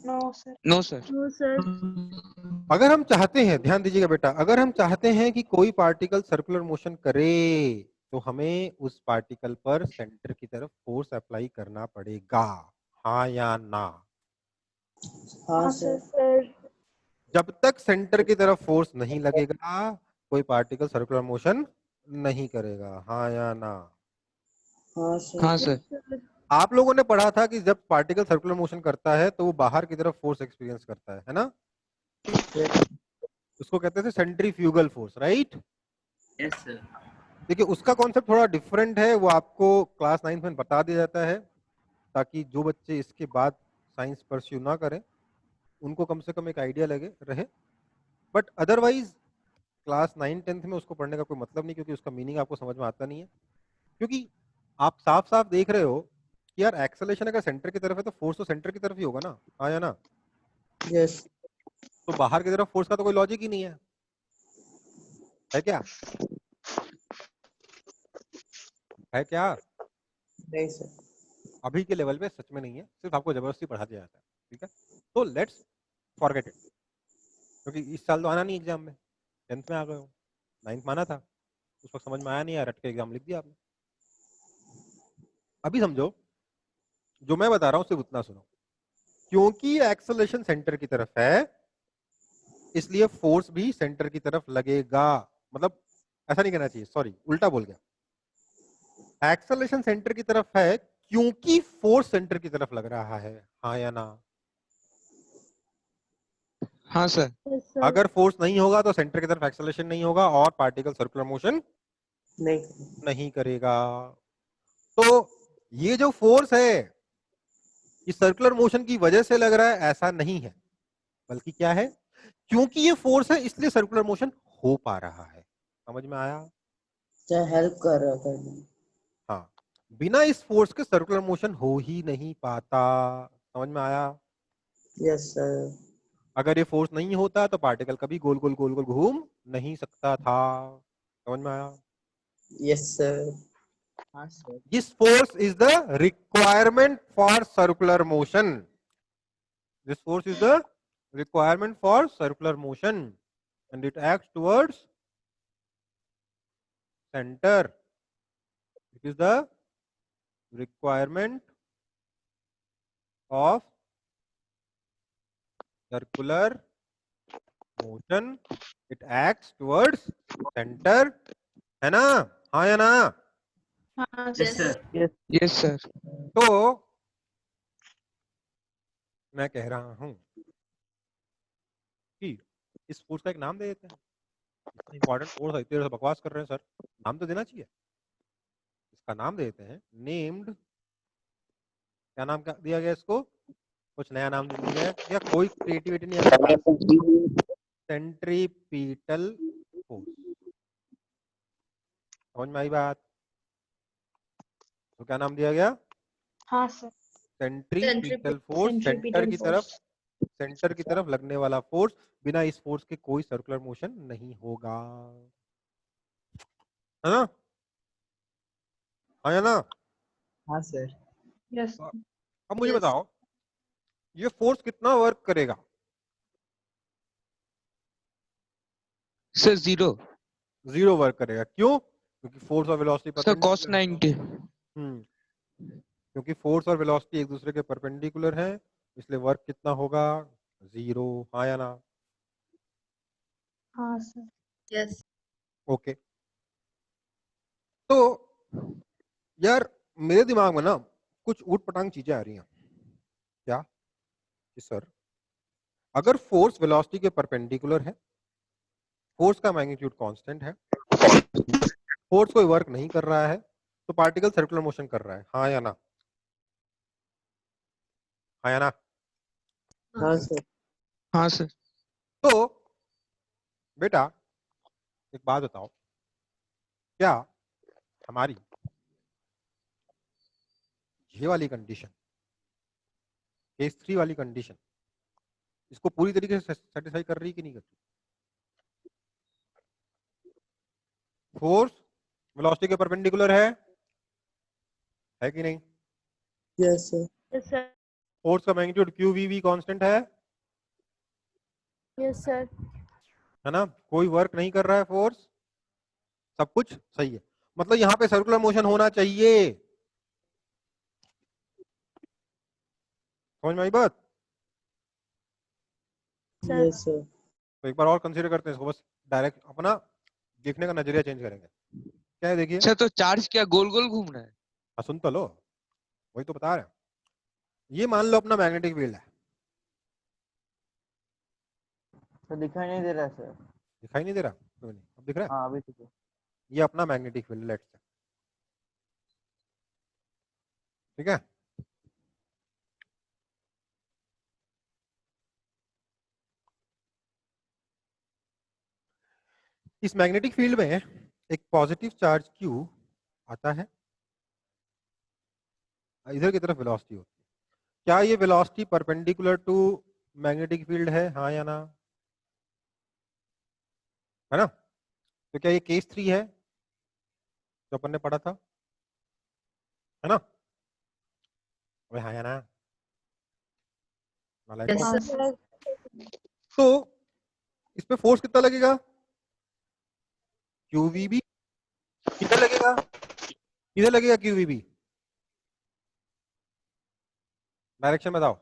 No, sir. No sir. No sir. अगर हम चाहते हैं, ध्यान दीजिएगा बेटा, अगर हम चाहते हैं कि कोई पार्टिकल सर्कुलर मोशन करे, तो हमें उस पार्टिकल पर सेंटर की तरफ फोर्स अप्लाई करना पड़ेगा, हाँ या ना? हाँ sir. सर। जब तक सेंटर की तरफ फोर्स नहीं लगेगा कोई पार्टिकल सर्कुलर मोशन नहीं करेगा, हाँ या ना? हाँ हाँ सर। सर। आप लोगों ने पढ़ा था कि जब पार्टिकल सर्कुलर मोशन करता है तो वो बाहर की तरफ फोर्स एक्सपीरियंस करता है ना? उसको कहते थे centrifugal force, right? Yes sir. देखिए उसका कॉन्सेप्ट थोड़ा डिफरेंट है, वो आपको क्लास 9 में बता दिया जाता है ताकि जो बच्चे इसके बाद साइंस परस्यू ना करें उनको कम से कम एक आइडिया लगे रहे। बट अदरवाइज क्लास 9-10 में उसको पढ़ने का कोई मतलब नहीं, क्योंकि उसका मीनिंग आपको समझ में आता नहीं है। क्योंकि आप साफ साफ देख रहे हो कि यार एक्सेलरेशन अगर सेंटर की तरफ है तो फोर्स तो सेंटर की तरफ ही होगा ना, हाँ या ना? यस। तो बाहर की तरफ फोर्स का तो कोई लॉजिक ही नहीं है क्या? है क्या? नहीं सर। अभी के लेवल पे सच में नहीं है, सिर्फ आपको जबरदस्ती पढ़ा दिया जाता है, ठीक है? तो लेट्स फॉरगेट इट, क्योंकि इस साल तो आना नहीं एग्जाम में, 10th में आ गए हो, 9th में आना था, उस वक्त समझ में आया नहीं, यार रट के एग्जाम लिख दिया आपने। अभी समझो, जो मैं बता रहा हूँ सिर्फ उतना सुनो। क्योंकि एक्सेलरेशन सेंटर की तरफ है इसलिए फोर्स भी सेंटर की तरफ लगेगा। मतलब ऐसा नहीं कहना चाहिए, सॉरी उल्टा बोल गया। एक्सेलरेशन सेंटर की तरफ है क्योंकि फोर्स सेंटर की तरफ लग रहा है, हाँ या ना? हाँ सर। Yes, sir. अगर फोर्स नहीं होगा तो सेंटर की तरफ एक्सेलरेशन नहीं होगा और पार्टिकल सर्कुलर मोशन नहीं करेगा। तो ये जो फोर्स है ये सर्कुलर मोशन की वजह से लग रहा है ऐसा नहीं है, बल्कि क्या है, क्योंकि ये फोर्स है इसलिए सर्कुलर मोशन हो पा रहा है। समझ में आया? चाहे हेल्प कर रहा है। हाँ, बिना इस फोर्स के सर्कुलर मोशन हो ही नहीं पाता। समझ में आया? Yes sir. अगर ये फोर्स नहीं होता तो पार्टिकल कभी गोल गोल गोल गोल घूम नहीं सकता था। समझ में आया? Yes sir. हाँ sir. This force is the requirement for circular motion. This force is the requirement for circular motion, and it acts towards center. It is the requirement of circular motion. It acts towards center. है ना? हाँ या ना? Yes sir. Yes sir. तो मैं कह रहा हूं कि इस फोर्स का एक नाम दे देते हैं। इतना इंपॉर्टेंट फोर्स है, इतनी देर से बकवास कर रहे हैं सर, नाम तो देना चाहिए। इसका नाम दे देते हैं नेम्ड, क्या नाम दिया गया इसको? कुछ नया नाम दे दिया है या कोई क्रिएटिविटी नहीं है? Centripetal force. समझ में आई बात? तो क्या नाम दिया गया? हाँ सर। सेंट्रीपिटल फोर्स, सेंटर की तरफ लगने वाला फोर्स। बिना इस फोर्स के कोई सर्कुलर मोशन नहीं होगा, है ना? हाँ या ना? हाँ सर। यस। अब मुझे बताओ ये फोर्स कितना वर्क करेगा? सर 0। 0 वर्क करेगा। क्यों? क्योंकि फोर्स और वेलोसिटी सर cos 90। क्योंकि फोर्स और वेलोसिटी एक दूसरे के परपेंडिकुलर है, इसलिए वर्क कितना होगा? 0। हाँ या ना? हाँ सर। Yes. ओके। तो यार मेरे दिमाग में ना कुछ ऊट पटांग चीजें आ रही हैं। क्या? कि सर अगर फोर्स वेलोसिटी के परपेंडिकुलर है, फोर्स का मैग्नीट्यूड कांस्टेंट है, फोर्स कोई वर्क नहीं कर रहा है, तो पार्टिकल सर्कुलर मोशन कर रहा है, हाँ या ना? हाँ या ना? हाँ सर। हाँ सर। तो बेटा एक बात बताओ, क्या हमारी ये वाली कंडीशन, केस 3 वाली कंडीशन, इसको पूरी तरीके से सेटिस्फाई कर रही है कि नहीं कर रही? फोर्स वेलोसिटी के परपेंडिकुलर है कि नहीं? Yes sir. Yes, sir. Force का मैग्नीट्यूड QVV कांस्टेंट है Yes, sir. है ना? कोई वर्क नहीं कर रहा है फोर्स, सब कुछ सही है, मतलब यहाँ पे सर्कुलर मोशन होना चाहिए। समझ में आई बात? Sir. Yes sir. तो एक बार और कंसीडर करते हैं इसको, बस डायरेक्ट अपना देखने का नजरिया चेंज करेंगे। क्या है देखिए, सर तो चार्ज क्या गोल गोल घूम रहा है? सुन तो लो। वही तो बता रहे हैं। ये मान लो अपना मैग्नेटिक फील्ड है, तो दिखाई नहीं दे रहा है सर। दिखाई नहीं दे रहा? तो नहीं, अब दिख रहा है? हाँ अभी ठीक है। ये अपना मैग्नेटिक फील्ड, लेट्स से, ठीक है। इस मैग्नेटिक फील्ड में एक पॉजिटिव चार्ज Q आता है, इधर की तरफ वेलोसिटी होती है। क्या ये velocity perpendicular to magnetic field है, हाँ या ना? है ना? तो क्या ये केस 3 है जो अपन ने पढ़ा था, है ना? अबे हाँ या ना? नालायक Yes, कौन? sir. तो इस पे फोर्स कितना लगेगा? QVB। किधर लगेगा? किधर लगेगा QVB? डायरेक्शन बताओ।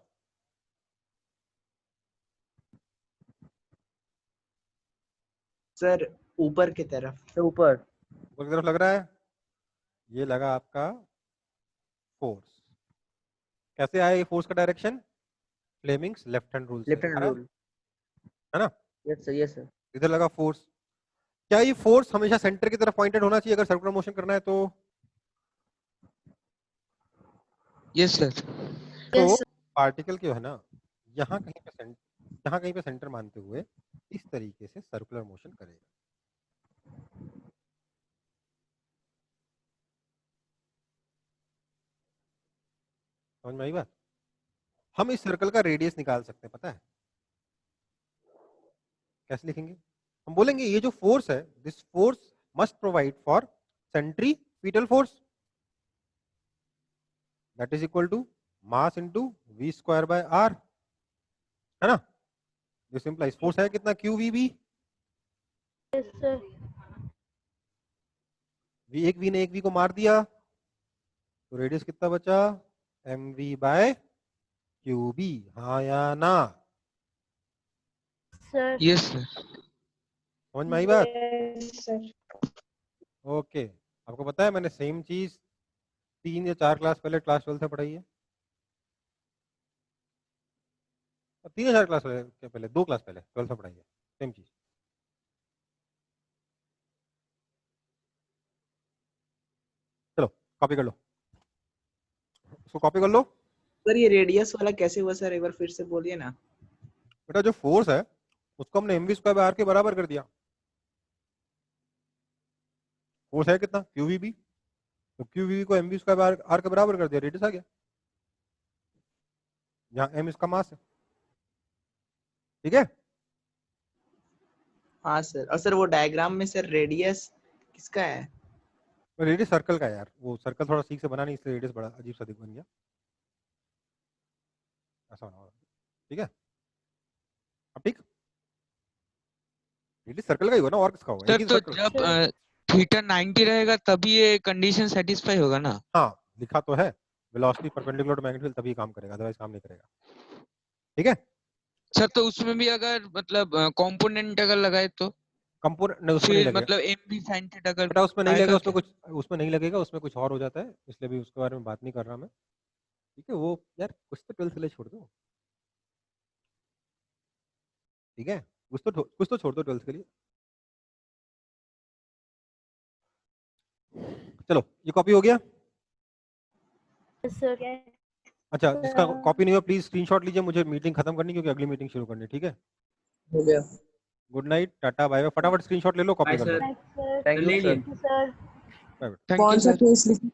सर ऊपर की तरफ। तो ऊपर ऊपर की तरफ लग रहा है। ये लगा आपका फोर्स। कैसे आया ये फोर्स का direction? Fleming's left hand rule से। लेफ्ट हैंड आ रहा है? रूल। है ना? Yes sir, yes sir. इधर लगा फोर्स। क्या ये फोर्स हमेशा सेंटर की तरफ पॉइंटेड होना चाहिए अगर सर्कुलर मोशन करना है तो? Yes sir. तो Yes, sir. पार्टिकल जो है ना, यहाँ कहीं पे सेंटर मानते हुए इस तरीके से सर्कुलर मोशन करेगा। समझ में आई बात? हम इस सर्कल का रेडियस निकाल सकते हैं, पता है कैसे लिखेंगे? हम बोलेंगे ये जो फोर्स है, this force must provide for centripetal force, that is equal to mass into v square by r, है ना? दिस इंप्लाइज फोर्स है कितना? QVB। Yes sir. एक v ने एक v को मार दिया तो रेडियस कितना बचा? mv बाय QB, हाँ या ना? Sir yes sir. समझ में आई बात? Yes, sir. ओके। आपको पता है मैंने सेम चीज 3 या 4 क्लास पहले क्लास 12 में पढ़ाई है। 3 या 4 क्लास पहले 2 क्लास पहले 12 में पढ़ाई है सेम चीज। चलो कॉपी कर लो, उसको कॉपी कर लो। सर ये रेडियस वाला कैसे हुआ सर, एक बार फिर से बोलिए ना। बेटा जो फोर्स है उसको हमने mv स्क्वायर बाय r के बराबर कर दिया। फोर्स है कितना? QVB। तो QVB को mv स्क्वायर बाय r के बराबर कर दिया, रेडियस आ गया। यहाँ m इसका मास है, ठीक है? हाँ सर। और सर वो डायग्राम में सर रेडियस किसका है? रेडियस सर्कल का है यार, वो सर्कल थोड़ा ठीक से बना नहीं इसलिए रेडियस बड़ा अजीब सा दिख बन गया, ऐसा होना होगा, ठीक है? अब ठीक, रेडियस सर्कल का ही होगा ना, और किसका होगा? सर एक ही तो सर्कल। जब थीटा 90 रहेगा तभी ये कंडीशन सेटिस्फाई होगा ना? हाँ लिखा तो है, velocity perpendicular to magnetic field तभी काम करेगा, अदरवाइज काम नहीं करेगा, ठीक है? सर तो उसमें भी अगर मतलब कंपोनेंट अगर लगाए तो कंपोनेंट नहीं, उसमें नहीं फिर लगेगा मतलब mv sin थीटा अगर बेटा, उसमें नहीं आएगा लगेगा, उसमें क्या? कुछ उसमें नहीं लगेगा, उसमें कुछ और हो जाता है, इसलिए भी उसके बारे में बात नहीं कर रहा मैं, ठीक है? वो यार कुछ तो 12th के लिए छोड़ दो, ठीक है? कुछ तो छोड़ दो 12th के लिए। चलो ये कॉपी हो गया। Yes sir. अच्छा जिसका कॉपी नहीं हुआ प्लीज स्क्रीनशॉट लीजिए, मुझे मीटिंग खत्म करनी क्योंकि अगली मीटिंग शुरू करनी है, ठीक है? हो गया। Good night, tata bye bye. फटाफट स्क्रीनशॉट ले लो, कॉपी बाय कर लो। सर। थैंक ले यू लिए। सर। सर थैंक कौन यू सा सर। केस लिखा?